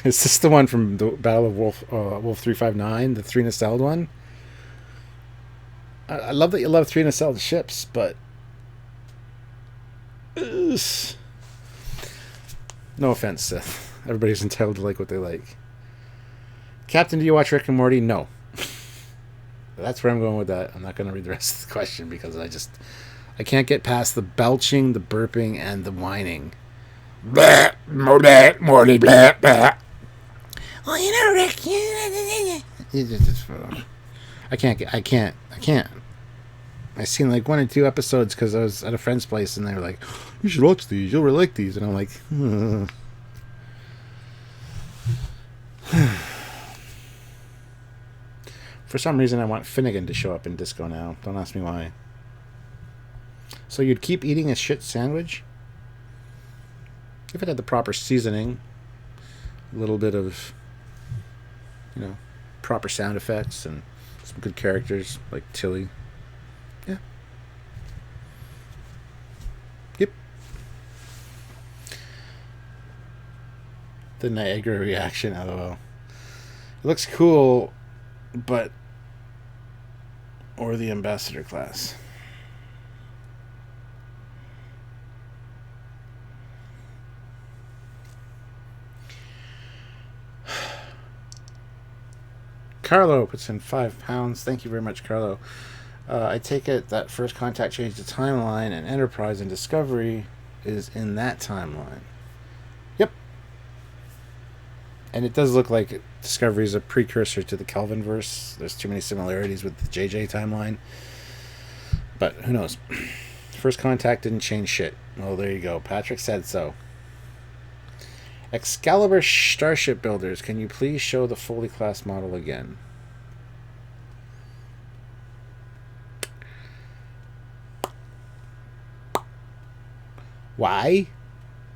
Is this the one from the Battle of Wolf 359, the 3 nacelled one? I love that you love 3 nacelled ships, but no offense, Sith. Everybody's entitled to like what they like. Captain, do you watch Rick and Morty? No. That's where I'm going with that. I'm not going to read the rest of the question because I can't get past the belching, the burping, and the whining. Blah, Morty, blah, blah. Well, you know, Rick. I can't. I've seen like 1 or 2 episodes because I was at a friend's place and they were like, you should watch these. You'll really like these. And I'm like, For some reason, I want Finnegan to show up in Disco now. Don't ask me why. So you'd keep eating a shit sandwich? If it had the proper seasoning, a little bit of, proper sound effects and some good characters like Tilly. Yeah. Yep. The Niagara reaction, LOL. It looks cool, but... Or the Ambassador class. Carlo puts in £5. Thank you very much, Carlo. I take it that First Contact changed the timeline, and Enterprise and Discovery is in that timeline. Yep. And it does look like Discovery is a precursor to the Kelvinverse. There's too many similarities with the JJ timeline. But who knows? First Contact didn't change shit. Well, there you go. Patrick said so. Excalibur Starship Builders, can you please show the Foley Class model again? Why?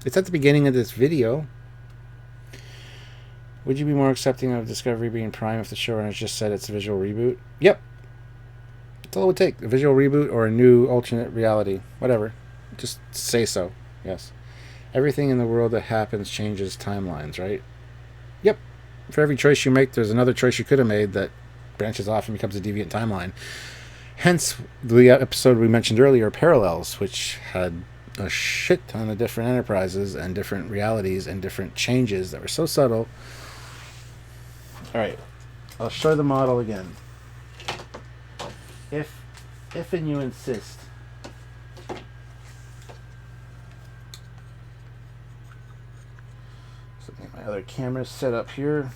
It's at the beginning of this video. Would you be more accepting of Discovery being Prime if the showrunners just said it's a visual reboot? Yep. That's all it would take. A visual reboot or a new alternate reality. Whatever. Just say so. Yes. Everything in the world that happens changes timelines, right? Yep. For every choice you make, there's another choice you could have made that branches off and becomes a deviant timeline. Hence, the episode we mentioned earlier, Parallels, which had a shit ton of different enterprises and different realities and different changes that were so subtle. Alright. I'll show the model again. If and you insist. My other camera's set up here.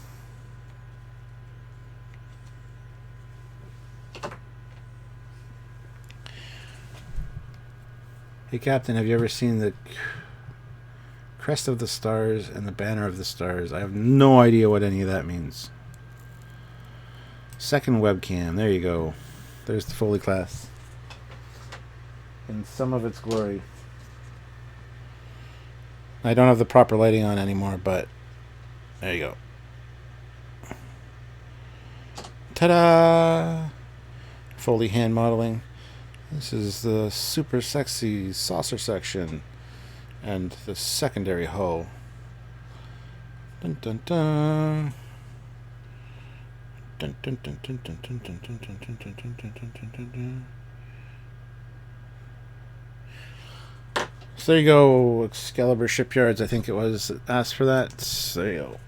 Hey Captain, have you ever seen the Crest of the Stars and the Banner of the Stars. I have no idea what any of that means. Second webcam. There you go. There's the Foley Class in some of its glory. I don't have the proper lighting on anymore, but there you go. Ta-da! Foley hand modeling. This is the super sexy saucer section and the secondary hull. Dun dun dun. Dun dun dun dun dun dun dun dun dun dun dun dun dun dun dun. So there you go, Excalibur Shipyards, I think it was, asked for that. There you go.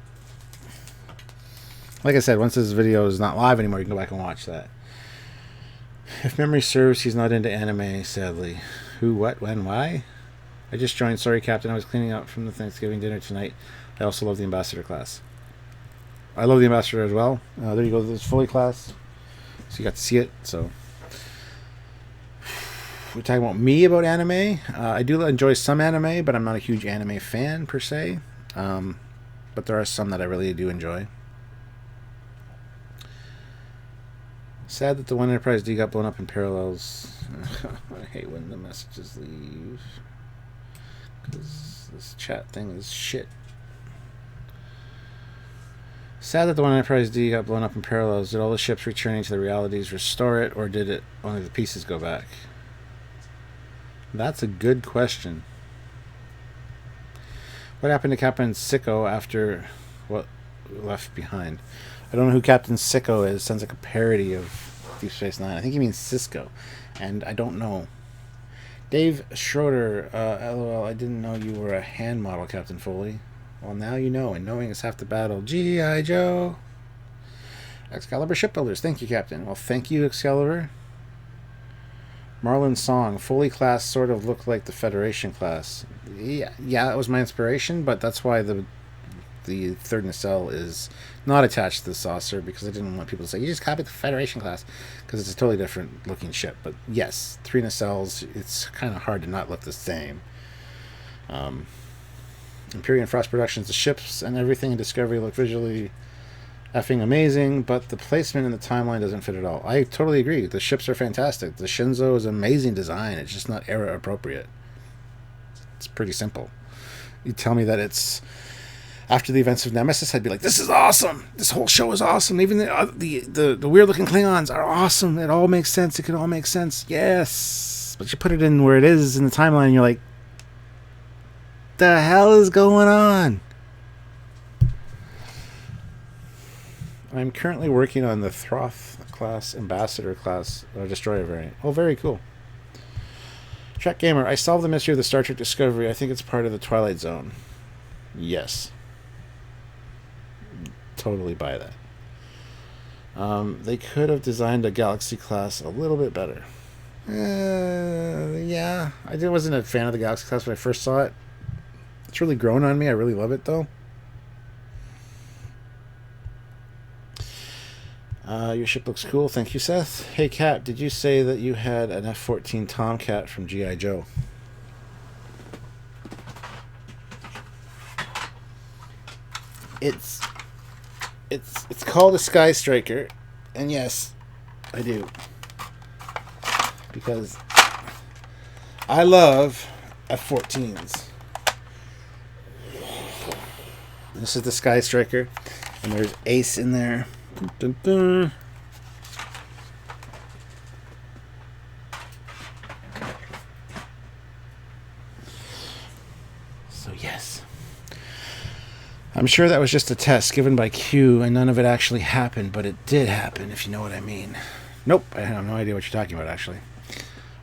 Like I said, once this video is not live anymore, you can go back and watch that. If memory serves, he's not into anime, sadly. Who, what, when, why? I just joined. Sorry, Captain. I was cleaning up from the Thanksgiving dinner tonight. I also love the Ambassador class. I love the Ambassador as well. There you go. There's Foley Class. So you got to see it. So we're talking about me about anime. I do enjoy some anime, but I'm not a huge anime fan per se. But there are some that I really do enjoy. Sad that the one Enterprise D got blown up in parallels. I hate when the messages leave. Because this chat thing is shit. Sad that the one Enterprise D got blown up in parallels. Did all the ships returning to the realities restore it, or did it only the pieces go back? That's a good question. What happened to Captain Sicko after what left behind? I don't know who Captain Sicko is. Sounds like a parody of Deep Space Nine. I think he means Cisco, and I don't know. Dave Schroeder, LOL, I didn't know you were a hand model, Captain Foley. Well, now you know, and knowing is half the battle. G.I. Joe. Excalibur Shipbuilders, thank you, Captain. Well, thank you, Excalibur. Marlon Song, Foley Class sort of looked like the Federation class. Yeah, that was my inspiration, but that's why the third nacelle is not attached to the saucer, because I didn't want people to say, you just copied the Federation class, because it's a totally different looking ship. But yes, 3 nacelles, it's kind of hard to not look the same. Imperial Frost Productions, the ships and everything in Discovery look visually effing amazing, but the placement in the timeline doesn't fit at all. I totally agree. The ships are fantastic. The Shinzo is amazing design. It's just not era appropriate. It's pretty simple. You tell me that it's after the events of Nemesis, I'd be like, this is awesome. This whole show is awesome. Even the weird looking Klingons are awesome. It all makes sense. It can all make sense. Yes. But you put it in where it is in the timeline, and you're like, the hell is going on? I'm currently working on the Throth class, Ambassador class, Destroyer variant. Oh, very cool. Trek Gamer, I solved the mystery of the Star Trek Discovery. I think it's part of the Twilight Zone. Yes. Totally buy that. They could have designed a Galaxy class a little bit better. Yeah. I wasn't a fan of the Galaxy class when I first saw it. It's really grown on me. I really love it, though. Your ship looks cool. Thank you, Seth. Hey, Kat, did you say that you had an F-14 Tomcat from G.I. Joe? It's called a Sky Striker, and yes, I do. Because I love F-14s. This is the Sky Striker, and there's Ace in there. Dun, dun, dun. So yes, I'm sure that was just a test given by Q, and none of it actually happened, but it did happen, if you know what I mean. Nope, I have no idea what you're talking about, actually.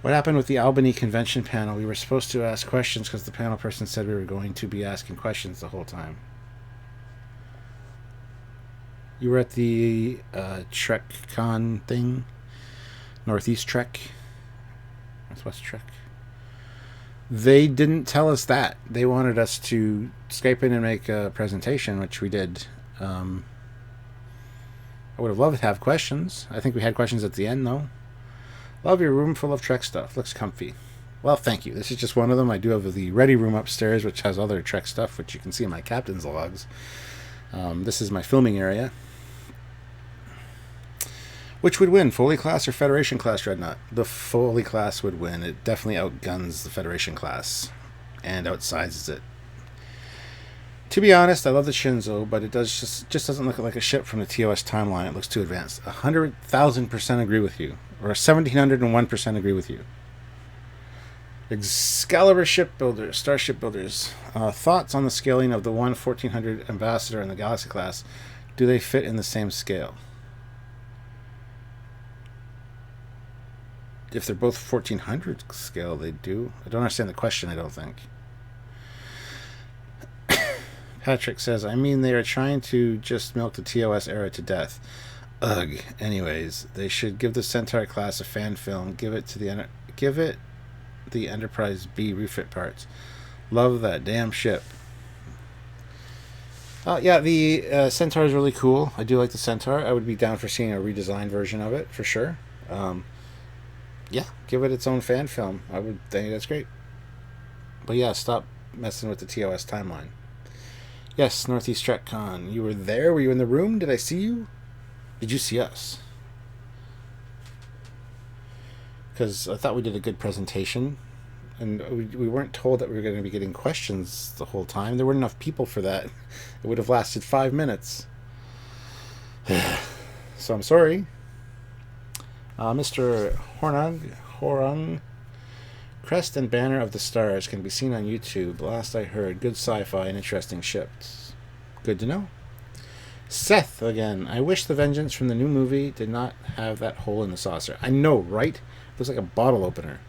What happened with the Albany convention panel? We were supposed to ask questions because the panel person said we were going to be asking questions the whole time. You were at the TrekCon thing? Northeast Trek? Northwest Trek? They didn't tell us that. They wanted us to Skype in and make a presentation, which we did. I would have loved to have questions. I think we had questions at the end, though. Love your room full of Trek stuff. Looks comfy. Well, thank you. This is just one of them. I do have the ready room upstairs, which has other Trek stuff, which you can see in my captain's logs. This is my filming area. Which would win, Foley Class or Federation Class Dreadnought? The Foley Class would win. It definitely outguns the Federation Class and outsizes it. To be honest, I love the Shinzo, but it just doesn't look like a ship from the TOS timeline. It looks too advanced. 100,000% agree with you, or 1,701% agree with you. Excalibur Shipbuilders, Starship Builders. Thoughts on the scaling of the 1400 Ambassador and the Galaxy Class? Do they fit in the same scale? If they're both 1400 scale, they do. I don't understand the question, I don't think. Patrick says, I mean, they are trying to just milk the TOS era to death. Ugh. Anyways, they should give the Centaur class a fan film. Give it the Enterprise B refit parts. Love that damn ship. Yeah, the Centaur is really cool. I do like the Centaur. I would be down for seeing a redesigned version of it, for sure. Yeah, give it its own fan film. I would think that's great. But yeah, stop messing with the TOS timeline. Yes, Northeast TrekCon. You were there? Were you in the room? Did I see you? Did you see us? Because I thought we did a good presentation. And we weren't told that we were going to be getting questions the whole time. There weren't enough people for that. It would have lasted 5 minutes. So I'm sorry. Mr. Horung, Crest and Banner of the Stars can be seen on YouTube. Last I heard, good sci-fi and interesting ships. Good to know. Seth again. I wish the Vengeance from the new movie did not have that hole in the saucer. I know, right? Looks like a bottle opener.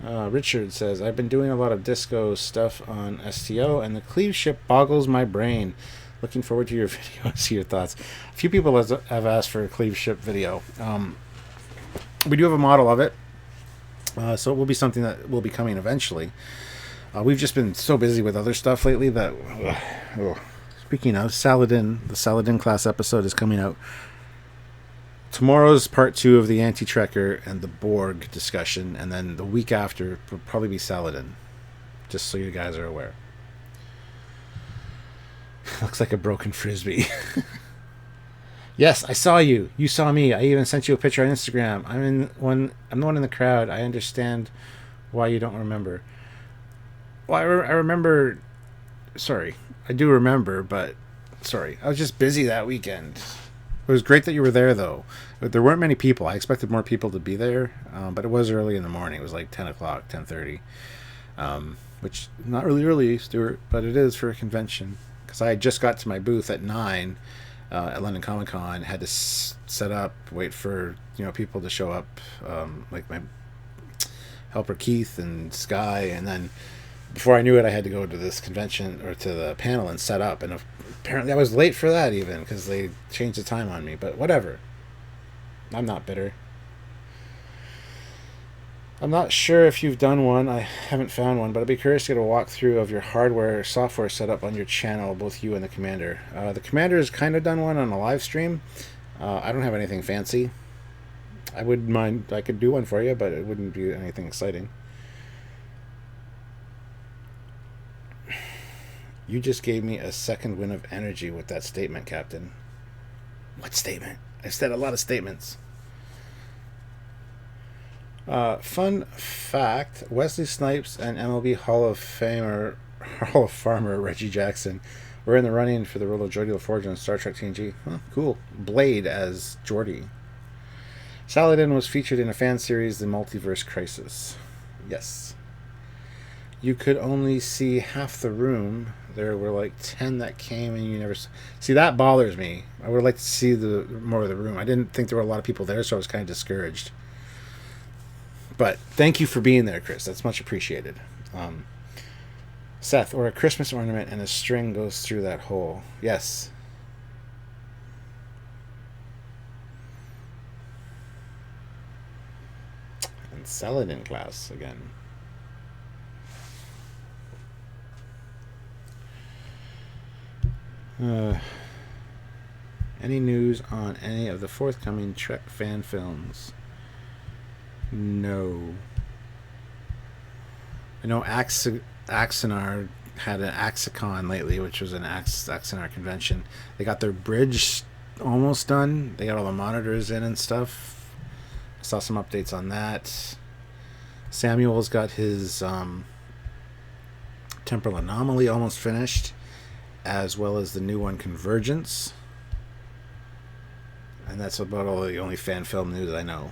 Richard says, I've been doing a lot of disco stuff on STO, and the Cleve ship boggles my brain. Looking forward to your video. See your thoughts. A few people have asked for a Cleve ship video. We do have a model of it, so it will be something that will be coming eventually. We've just been so busy with other stuff lately that... Speaking of, Saladin, the Saladin class episode is coming out. Tomorrow's part 2 of the Anti-Trekker and the Borg discussion, and then the week after will probably be Saladin, just so you guys are aware. Looks like a broken frisbee. Yes, I saw you. You saw me. I even sent you a picture on Instagram. I'm the one in the crowd. I understand why you don't remember. Well, I remember. Sorry, I do remember, but sorry, I was just busy that weekend. It was great that you were there, though. But there weren't many people. I expected more people to be there, but it was early in the morning. It was like 10 o'clock, 10:30, which not really early, Stuart, but it is for a convention. Because I just got to my booth at 9 at London Comic Con, had to set up, wait for people to show up, like my helper Keith and Sky, and then before I knew it, I had to go to this convention or to the panel and set up. And apparently, I was late for that even because they changed the time on me. But whatever, I'm not bitter. I'm not sure if you've done one. I haven't found one, but I'd be curious to get a walkthrough of your hardware software setup on your channel, both you and the Commander. The Commander has kind of done one on a live stream. I don't have anything fancy. I wouldn't mind. I could do one for you, but it wouldn't be anything exciting. You just gave me a second win of energy with that statement, Captain. What statement? I've said a lot of statements. Fun fact, Wesley Snipes and MLB Hall of Famer Reggie Jackson were in the running for the role of Geordi LaForge on Star Trek TNG. Huh, cool. Blade as Geordi. Saladin was featured in a fan series, The Multiverse Crisis. Yes. You could only see half the room. There were like 10 that came and you never... See, that bothers me. I would like to see more of the room. I didn't think there were a lot of people there, so I was kind of discouraged. But thank you for being there, Chris. That's much appreciated. Seth, or a Christmas ornament and a string goes through that hole. Yes. And Saladin class again. Any news on any of the forthcoming Trek fan films? No. I know Axonar had an Axicon lately, which was an Axonar convention. They got their bridge almost done. They got all the monitors in and stuff. I saw some updates on that. Samuel's got his Temporal Anomaly almost finished, as well as the new one, Convergence. And that's about all the only fan film news I know.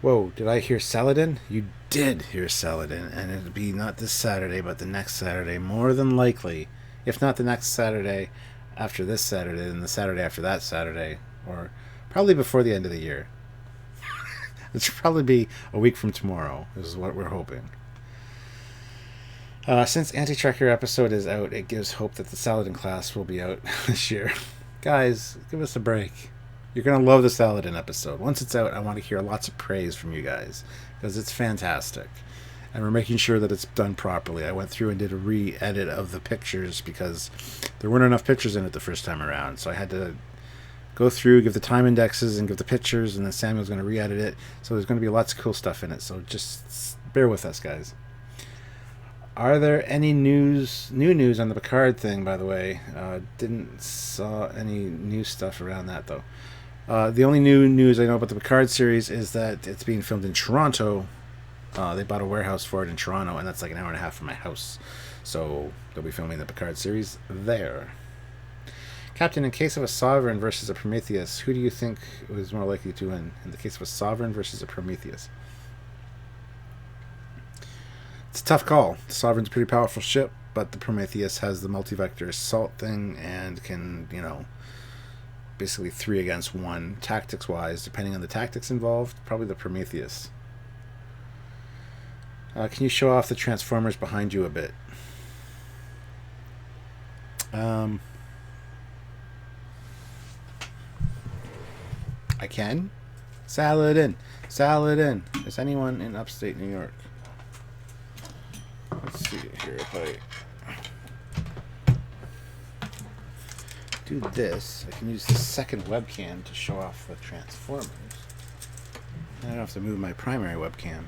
Whoa, did I hear Saladin? You did hear Saladin, and it'll be not this Saturday, but the next Saturday, more than likely. If not the next Saturday after this Saturday, then the Saturday after that Saturday, or probably before the end of the year. It should probably be a week from tomorrow, is what we're hoping. Since Anti-Trekker episode is out, it gives hope that the Saladin class will be out this year. Guys, give us a break. You're going to love the Saladin episode. Once it's out, I want to hear lots of praise from you guys, because it's fantastic. And we're making sure that it's done properly. I went through and did a re-edit of the pictures, because there weren't enough pictures in it the first time around. So I had to go through, give the time indexes, and give the pictures, and then Samuel's going to re-edit it. So there's going to be lots of cool stuff in it. So just bear with us, guys. Are there any new news on the Picard thing, by the way? Didn't saw any new stuff around that, though. The only new news I know about the Picard series is that it's being filmed in Toronto. They bought a warehouse for it in Toronto, and that's like an hour and a half from my house. So they'll be filming the Picard series there. Captain, in case of a Sovereign versus a Prometheus, who do you think was more likely to win in the case of a Sovereign versus a Prometheus? It's a tough call. The Sovereign's a pretty powerful ship, but the Prometheus has the multi-vector assault thing and can, basically 3 against 1 tactics-wise, depending on the tactics involved. Probably the Prometheus. Can you show off the Transformers behind you a bit? I can. Saladin. Is anyone in upstate New York? Let's see here if I do this. I can use the second webcam to show off the Transformers. I don't have to move my primary webcam.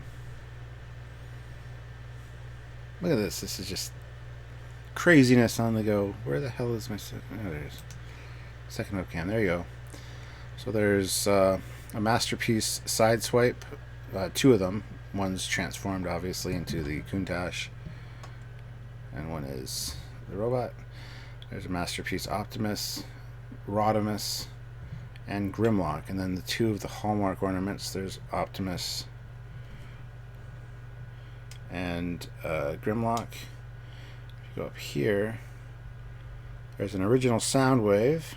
Look at this. This is just craziness on the go. Where the hell is my second? Oh, there it is. Second webcam. There you go. So there's a Masterpiece side swipe. 2 of them. One's transformed, obviously, into the Countach. And one is the robot. There's a Masterpiece Optimus, Rodimus, and Grimlock. And then the 2 of the Hallmark ornaments. There's Optimus and Grimlock. If you go up here, there's an original Soundwave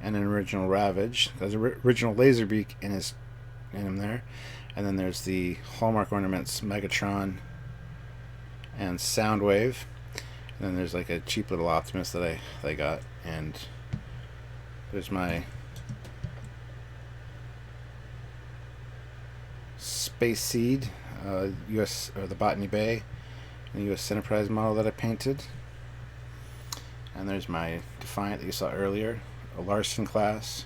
and an original Ravage. There's an original Laserbeak in him there. And then there's the Hallmark ornaments, Megatron and Soundwave. And then there's like a cheap little Optimus that I got. And there's my Space Seed, U.S. or the Botany Bay, and the U.S. Enterprise model that I painted. And there's my Defiant that you saw earlier, a Larson class.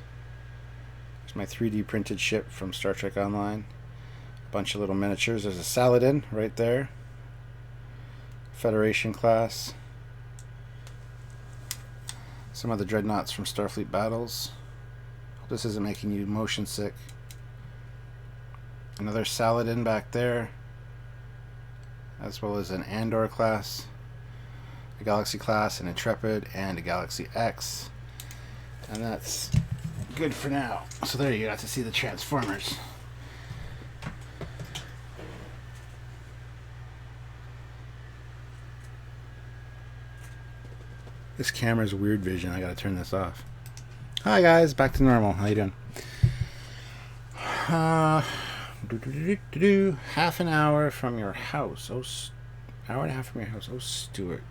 There's my 3D printed ship from Star Trek Online. A bunch of little miniatures. There's a Saladin right there. Federation class. Some of the dreadnoughts from Starfleet Battles. Hope this isn't making you motion sick. Another Saladin back there, as well as an Andor class, a Galaxy class, an Intrepid, and a Galaxy X. And that's good for now. So there you got to see the Transformers. This camera's weird vision. I gotta turn this off. Hi guys, back to normal. How you doing? Half an hour from your house. Hour and a half from your house. Oh, Stuart,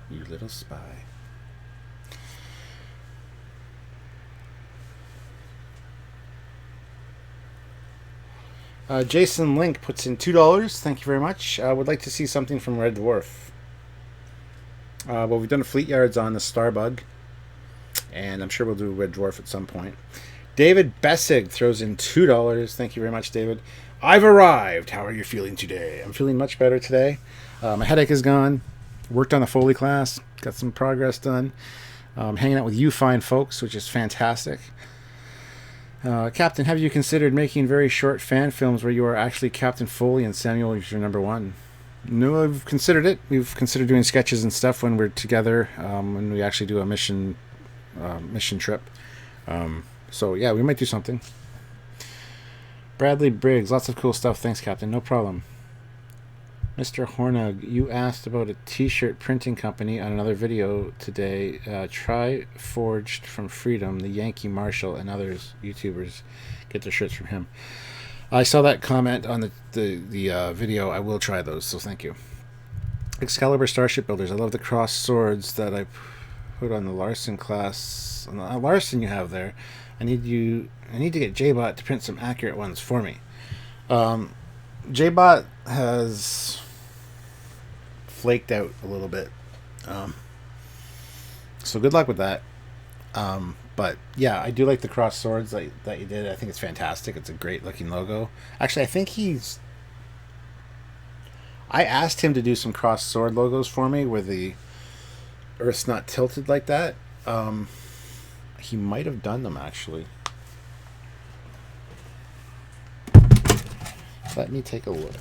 you little spy. Jason Link puts in $2. Thank you very much. Would like to see something from Red Dwarf. Well, we've done a Fleet Yards on the Starbug, and I'm sure we'll do Red Dwarf at some point. David Bessig throws in $2. Thank you very much, David. I've arrived. How are you feeling today? I'm feeling much better today. My headache is gone. Worked on the Foley class. Got some progress done. Hanging out with you fine folks, which is fantastic. Captain, have you considered making very short fan films where you are actually Captain Foley and Samuel is your number one? No, I've considered it. We've considered doing sketches and stuff when we're together, when we actually do a mission trip. So yeah, we might do something. Bradley Briggs, lots of cool stuff. Thanks, Captain. No problem. Mr. Hornug, you asked about a t-shirt printing company on another video today. Try Forged from Freedom, the Yankee Marshal, and others YouTubers get their shirts from him. I saw that comment on the video. I will try those, so thank you. Excalibur Starship Builders. I love the cross swords that I put on the Larson class. On the Larson you have there. I need to get JBot to print some accurate ones for me. JBot has flaked out a little bit. So good luck with that. But yeah, I do like the cross swords that you did. I think it's fantastic. It's a great looking logo. Actually, I think I asked him to do some cross sword logos for me where the Earth's not tilted like that. He might have done them, actually. Let me take a look.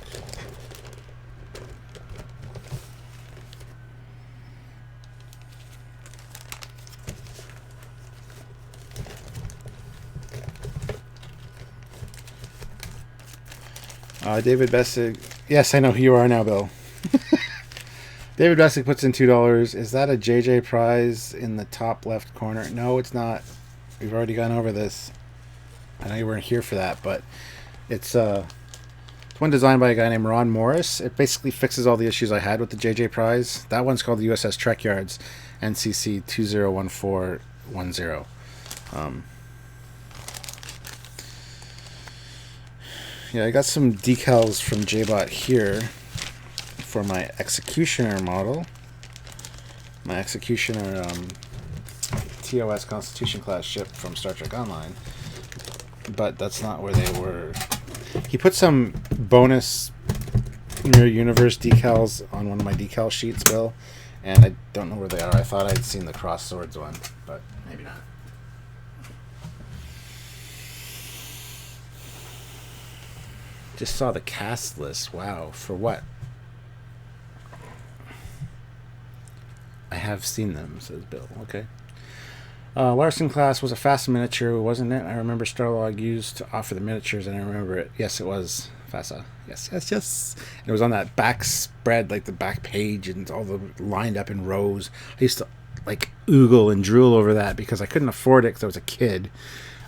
David Bessig. Yes, I know who you are now, Bill. David Bessig puts in $2. Is that a JJ prize in the top left corner? No, it's not. We've already gone over this. I know you weren't here for that, but it's one designed by a guy named Ron Morris. It basically fixes all the issues I had with the JJ prize. That one's called the U.S.S. Trekyards, NCC 201410. Yeah, I got some decals from JBot here for my Executioner model. My Executioner TOS Constitution class ship from Star Trek Online. But that's not where they were. He put some bonus Mirror Universe decals on one of my decal sheets, Bill, and I don't know where they are. I thought I'd seen the Cross Swords one, but maybe not. Just saw the cast list. Wow, for what? I have seen them, says Bill. Okay. Larson class was a FASA miniature, wasn't it? I remember Starlog used to offer the miniatures, and I remember it. Yes, it was FASA. Yes. And it was on that back spread, like the back page, and all the lined up in rows. I used to like oogle and drool over that because I couldn't afford it because I was a kid.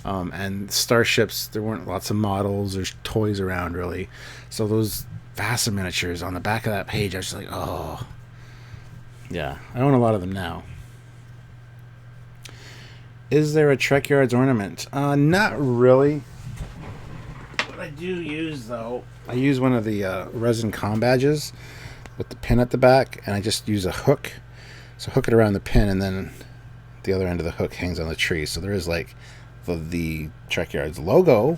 And starships, there weren't lots of models or toys around, really. So those FASA miniatures on the back of that page, I was just like, oh. Yeah, I own a lot of them now. Is there a Trekyards ornament? Not really. What I do use, though, I use one of the resin com badges with the pin at the back, and I just use a hook. So hook it around the pin, and then the other end of the hook hangs on the tree. So there is, like, the Trekyards logo.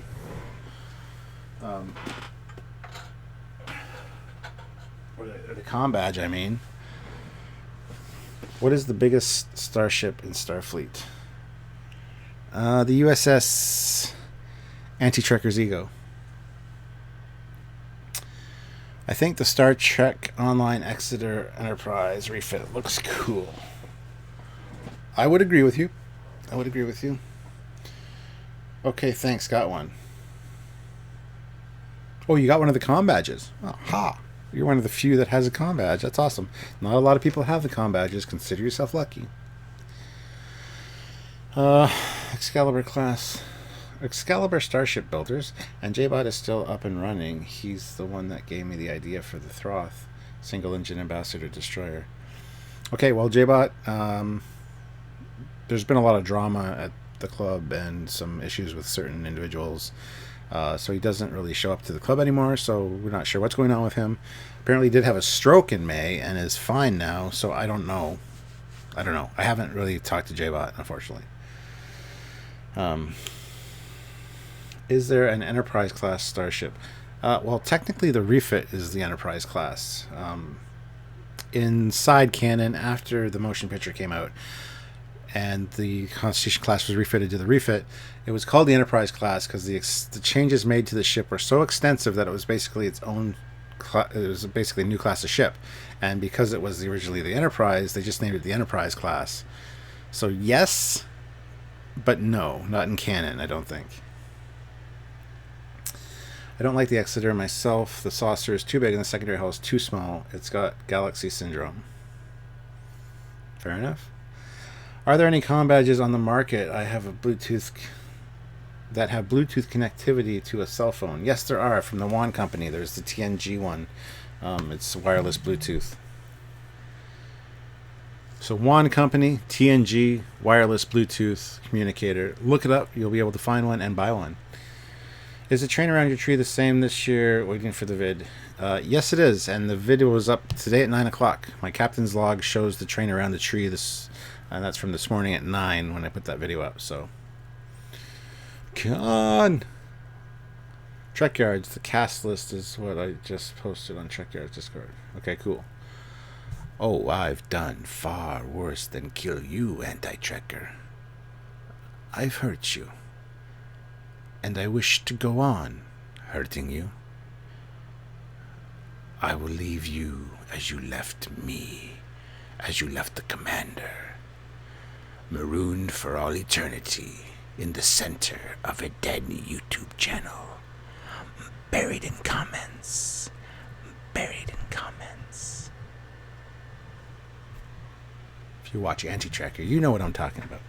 Or the com badge, I mean. What is the biggest starship in Starfleet? The U.S.S. Anti-Trekker's Ego. I think the Star Trek Online Exeter Enterprise refit looks cool. I would agree with you. Okay, thanks. Got one. Oh, you got one of the com badges. Oh, ha. You're one of the few that has a com badge. That's awesome. Not a lot of people have the com badges. Consider yourself lucky. Excalibur class. Excalibur Starship Builders. And JBot is still up and running. He's the one that gave me the idea for the Throth single engine ambassador destroyer. Okay, well, JBot, there's been a lot of drama at the club and some issues with certain individuals. So he doesn't really show up to the club anymore, so we're not sure what's going on with him. Apparently he did have a stroke in May and is fine now, so I don't know. I haven't really talked to JBot, unfortunately. Is there an Enterprise class starship? Well, technically, the refit is the Enterprise class. Inside Canon, after the motion picture came out and the Constitution class was refitted to the refit, it was called the Enterprise class because the changes made to the ship were so extensive that it was basically its own. It was basically a new class of ship, and because it was originally the Enterprise, they just named it the Enterprise class. So yes, but no, not in canon, I don't think. I don't like the Exeter myself. The saucer is too big and the secondary hull is too small. It's got galaxy syndrome. Fair enough. Are there any comm badges on the market? I have a Bluetooth that have Bluetooth connectivity to a cell phone. Yes, there are, from the WAN company. There's the TNG one. It's wireless Bluetooth. So WAN company, TNG, wireless Bluetooth communicator. Look it up. You'll be able to find one and buy one. Is the train around your tree the same this year? Waiting for the vid. Yes, it is. And the video was up today at 9 o'clock. My captain's log shows the train around the tree. And that's from this morning at 9 when I put that video up. So, come on. Trekyards. The cast list is what I just posted on Trekyards Discord. Okay, cool. Oh, I've done far worse than kill you, anti-trekker. I've hurt you. And I wish to go on hurting you. I will leave you as you left me, as you left the commander, marooned for all eternity in the center of a dead YouTube channel, buried in comments, buried in comments. If you watch Anti-Tracker, you know what I'm talking about.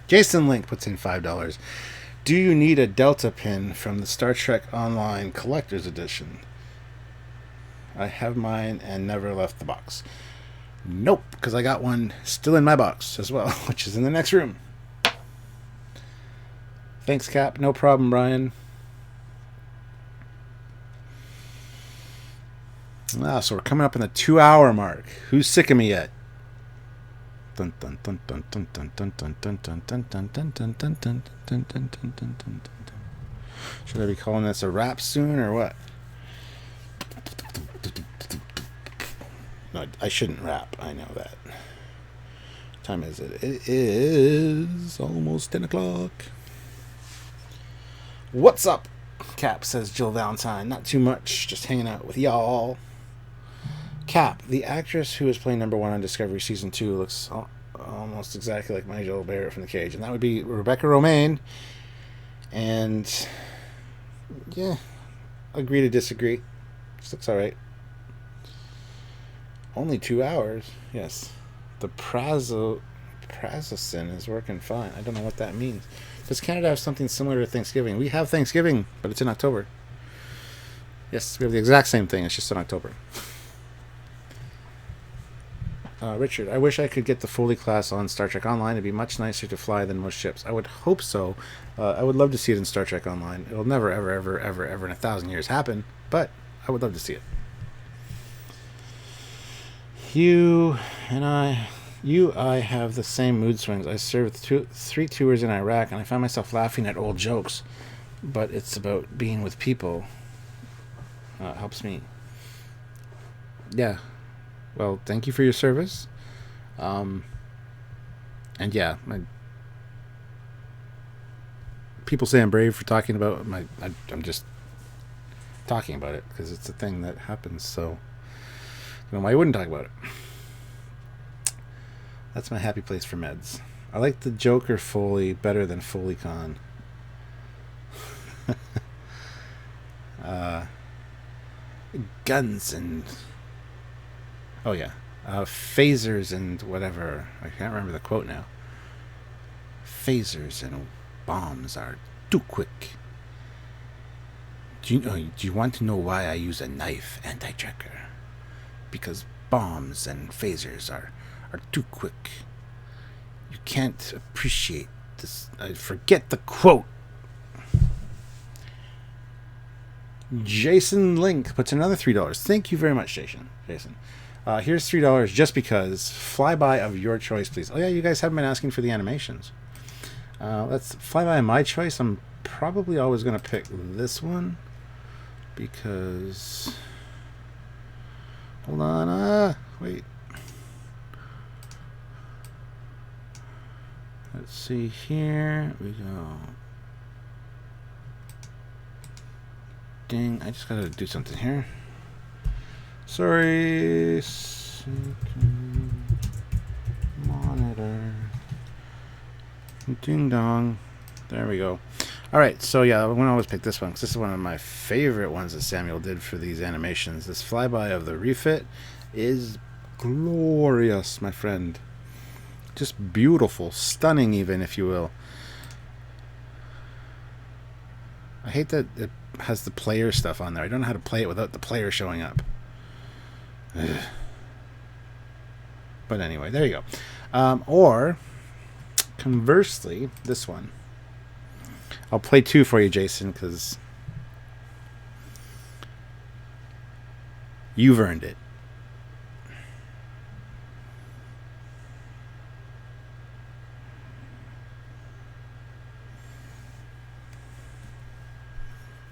Jason Link puts in $5. Do you need a Delta pin from the Star Trek Online Collector's Edition? I have mine and never left the box. Nope, because I got one still in my box as well, which is in the next room. Thanks, Cap. No problem, Brian. So we're coming up in the 2-hour mark. Who's sick of me yet? Should I be calling this a wrap soon or what? No, I shouldn't rap. I know that. What time is it? It is almost 10 o'clock. What's up, Cap, says Jill Valentine. Not too much, just hanging out with y'all. Cap, the actress who is playing number 1 on Discovery Season 2 looks almost exactly like my Jill Barrett from The Cage. And that would be Rebecca Romaine. And, yeah, agree to disagree. This looks alright. Only 2 hours. Yes. The prazosin is working fine. I don't know what that means. Does Canada have something similar to Thanksgiving? We have Thanksgiving, but it's in October. Yes, we have the exact same thing. It's just in October. Richard, I wish I could get the Foley Class on Star Trek Online. It'd be much nicer to fly than most ships. I would hope so. I would love to see it in Star Trek Online. It'll never, ever, ever, ever, ever in 1,000 years happen, but I would love to see it. I have the same mood swings. I served 3 tours in Iraq, and I find myself laughing at old jokes, but it's about being with people. It helps me. Yeah. Well, thank you for your service. And yeah, people say I'm brave for talking about I'm just talking about it because it's a thing that happens. So, why I wouldn't talk about it. That's my happy place for meds. I like the Joker Foley better than FoleyCon. Guns and phasers and whatever. I can't remember the quote now. Phasers and bombs are too quick. Do you want to know why I use a knife, anti-trekker? Because bombs and phasers are too quick. You can't appreciate this. I forget the quote. Jason Link puts another $3. Thank you very much, Jason. Here's $3 just because. Flyby of your choice, please. Oh yeah, you guys haven't been asking for the animations. Let's flyby of my choice. I'm probably always going to pick this one because... Hold on. Wait. Let's see here. We go. Ding. I just got to do something here. Sorry. Monitor. Ding dong. There we go. Alright, so yeah, I'm going to always pick this one because this is one of my favorite ones that Samuel did for these animations. This flyby of the refit is glorious, my friend. Just beautiful, stunning even, if you will. I hate that it has the player stuff on there. I don't know how to play it without the player showing up. Ugh. But anyway, there you go. Or, conversely, this one. I'll play two for you, Jason, because you've earned it.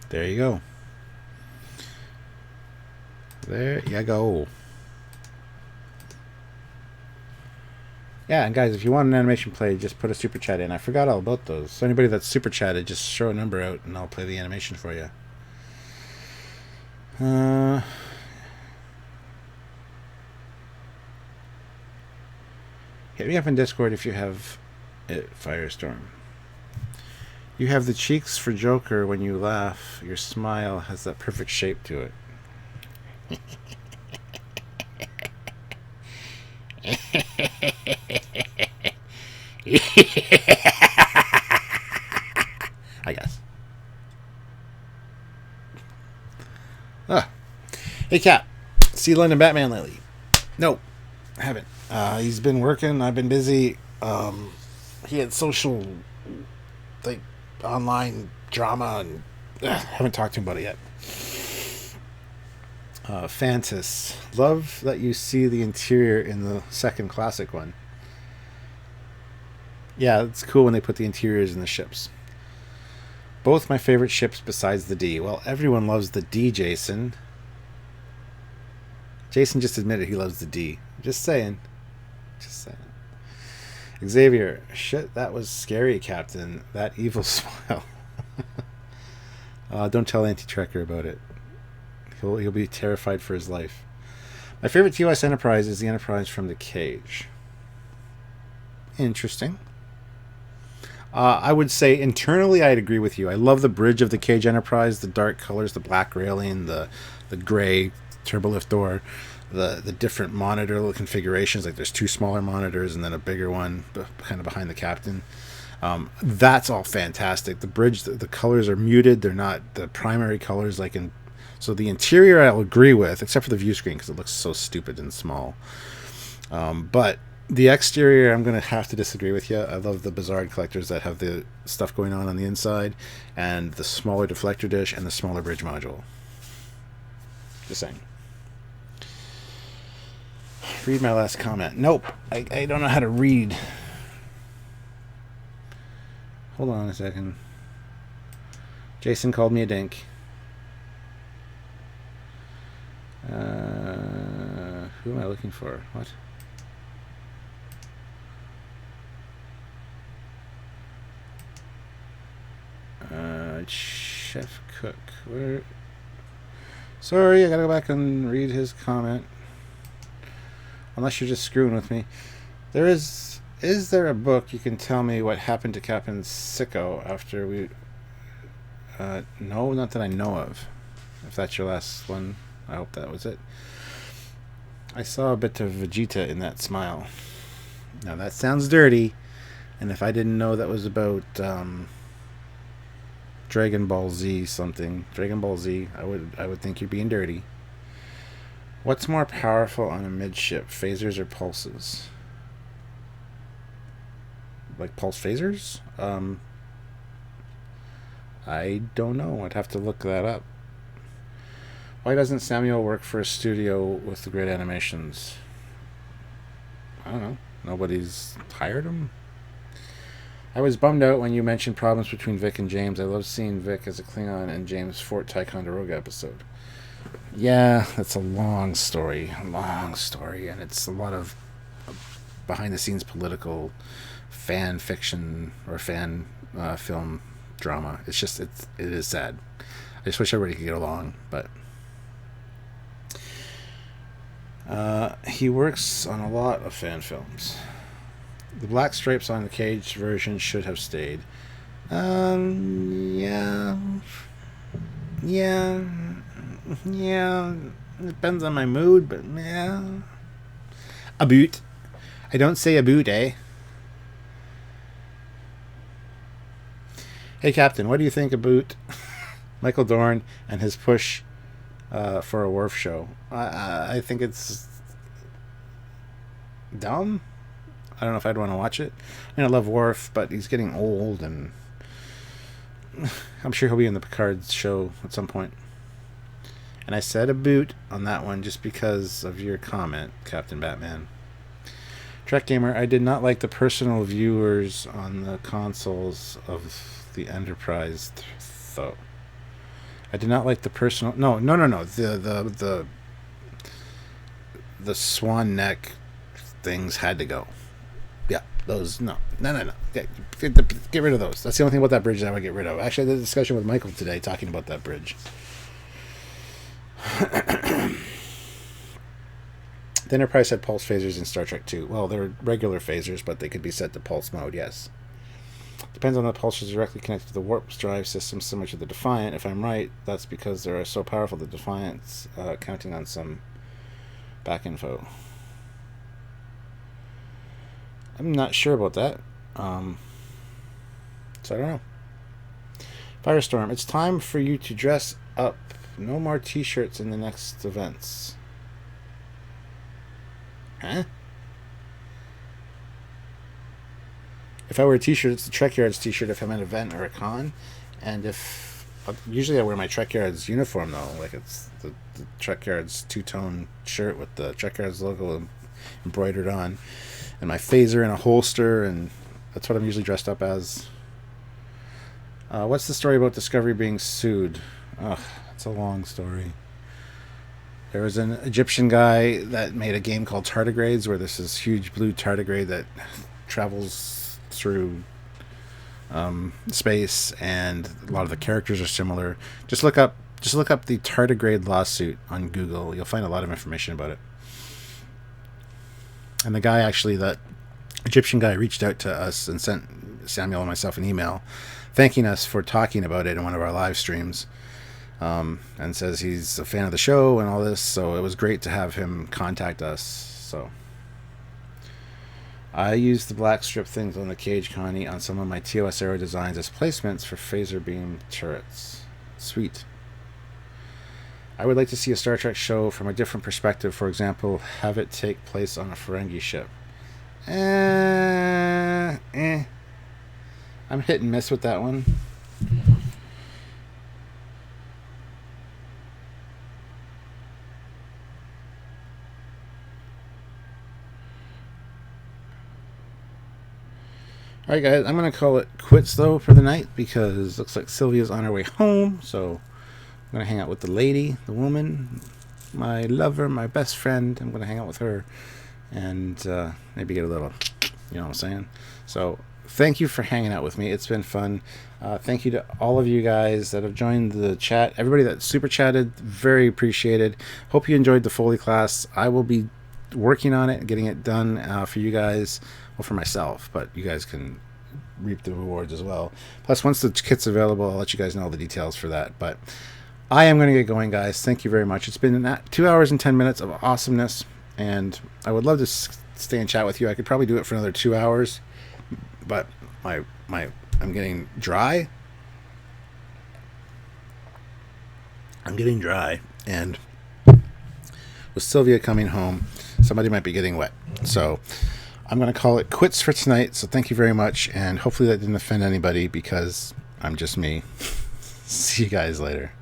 There you go. There you go. Yeah, and guys, if you want an animation play, just put a super chat in. I forgot all about those. So anybody that's super chatted, just throw a number out and I'll play the animation for you. Hit me up in Discord if you have it, Firestorm. You have the cheeks for Joker when you laugh. Your smile has that perfect shape to it. I guess. Hey, Cap. See London Batman lately? No, I haven't. He's been working. I've been busy. He had social, like, online drama, and haven't talked to him about it yet. Fantas. Love that you see the interior in the second classic one. Yeah, it's cool when they put the interiors in the ships. Both my favorite ships besides the D. Well, everyone loves the D, Jason. Jason just admitted he loves the D. Just saying. Just saying. Xavier. Shit, that was scary, Captain. That evil smile. Don't tell Anti-Trekker about it. He'll be terrified for his life. My favorite U.S. Enterprise is the Enterprise from the Cage. Interesting. I would say internally I'd agree with you. I love the bridge of the Cage Enterprise, the dark colors, the black railing, the gray turbolift door, the different monitor configurations. Like there's two smaller monitors and then a bigger one kind of behind the captain. That's all fantastic. The bridge, the colors are muted. They're not the primary colors like in... So the interior I'll agree with, except for the view screen because it looks so stupid and small. But the exterior, I'm going to have to disagree with you. I love the Bizarre collectors that have the stuff going on the inside, and the smaller deflector dish and the smaller bridge module. Just saying. Read my last comment. Nope. I don't know how to read. Hold on a second. Jason called me a dink. Who am I looking for? What? Chef Cook. Where? Sorry, I gotta go back and read his comment. Unless you're just screwing with me. Is there a book you can tell me what happened to Captain Sicko after we... no, not that I know of. If that's your last one, I hope that was it. I saw a bit of Vegeta in that smile. Now that sounds dirty, and if I didn't know that was about Dragon Ball Z something, Dragon Ball Z, I would think you're being dirty. What's more powerful on a midship, phasers or pulses? Like pulse phasers? I don't know. I'd have to look that up. Why doesn't Samuel work for a studio with the great animations? I don't know. Nobody's hired him? I was bummed out when you mentioned problems between Vic and James. I love seeing Vic as a Klingon and James Fort Ticonderoga episode. Yeah, that's a long story, and it's a lot of behind-the-scenes political fan fiction or fan film drama. It is sad. I just wish everybody could get along, but he works on a lot of fan films. The black stripes on the cage version should have stayed. Yeah. It depends on my mood, but yeah. A boot. I don't say a boot, eh? Hey, Captain, what do you think about Michael Dorn and his push for a Worf show? I think it's dumb. I don't know if I'd want to watch it. I mean, I love Worf, but he's getting old, and I'm sure he'll be in the Trekyards show at some point. And I said a boot on that one just because of your comment, Captain Batman. Trek Gamer, I did not like the personal viewers on the consoles of the Enterprise, though. I did not like the personal... No. The swan neck things had to go. Yeah, those... No. Get rid of those. That's the only thing about that bridge that I would get rid of. Actually, I had a discussion with Michael today talking about that bridge. The Enterprise had pulse phasers in Star Trek 2. Well, they're regular phasers, but they could be set to pulse mode, yes. Depends on the pulses directly connected to the warp drive system, similar to the Defiant. If I'm right, that's because they are so powerful, the Defiant's counting on some back info. I'm not sure about that. So I don't know. Firestorm, it's time for you to dress up. No more t-shirts in the next events. Huh? If I wear a t-shirt, it's the Trekyards t-shirt if I'm at an event or a con. And if... Usually I wear my Trekyards uniform, though. Like, it's the Trekyards two-tone shirt with the Trekyards logo embroidered on. And my phaser in a holster, and that's what I'm usually dressed up as. What's the story about Discovery being sued? Ugh, it's a long story. There was an Egyptian guy that made a game called Tardigrades, where there's this huge blue tardigrade that travels through space, and a lot of the characters are similar. Just look up the Tardigrade lawsuit on Google. You'll find a lot of information about it. And the guy, actually, that Egyptian guy, reached out to us and sent Samuel and myself an email thanking us for talking about it in one of our live streams. And says he's a fan of the show and all this, so it was great to have him contact us. So I used the black strip things on the cage, Connie, on some of my TOS Aero designs as placements for phaser beam turrets. Sweet. I would like to see a Star Trek show from a different perspective. For example, have it take place on a Ferengi ship. I'm hit and miss with that one. Alright guys, I'm going to call it quits though for the night, because it looks like Sylvia's on her way home, so I'm going to hang out with the lady, the woman, my lover, my best friend. I'm going to hang out with her and maybe get a little, you know what I'm saying? So thank you for hanging out with me. It's been fun. Thank you to all of you guys that have joined the chat. Everybody that super chatted, very appreciated. Hope you enjoyed the Foley class. I will be working on it, getting it done for you guys. Well, for myself, but you guys can reap the rewards as well. Plus, once the kit's available, I'll let you guys know all the details for that. But I am going to get going, guys. Thank you very much. It's been 2 hours and 10 minutes of awesomeness, and I would love to stay and chat with you. I could probably do it for another 2 hours, but I'm getting dry. And with Sylvia coming home, somebody might be getting wet. So I'm going to call it quits for tonight. So thank you very much. And hopefully that didn't offend anybody, because I'm just me. See you guys later.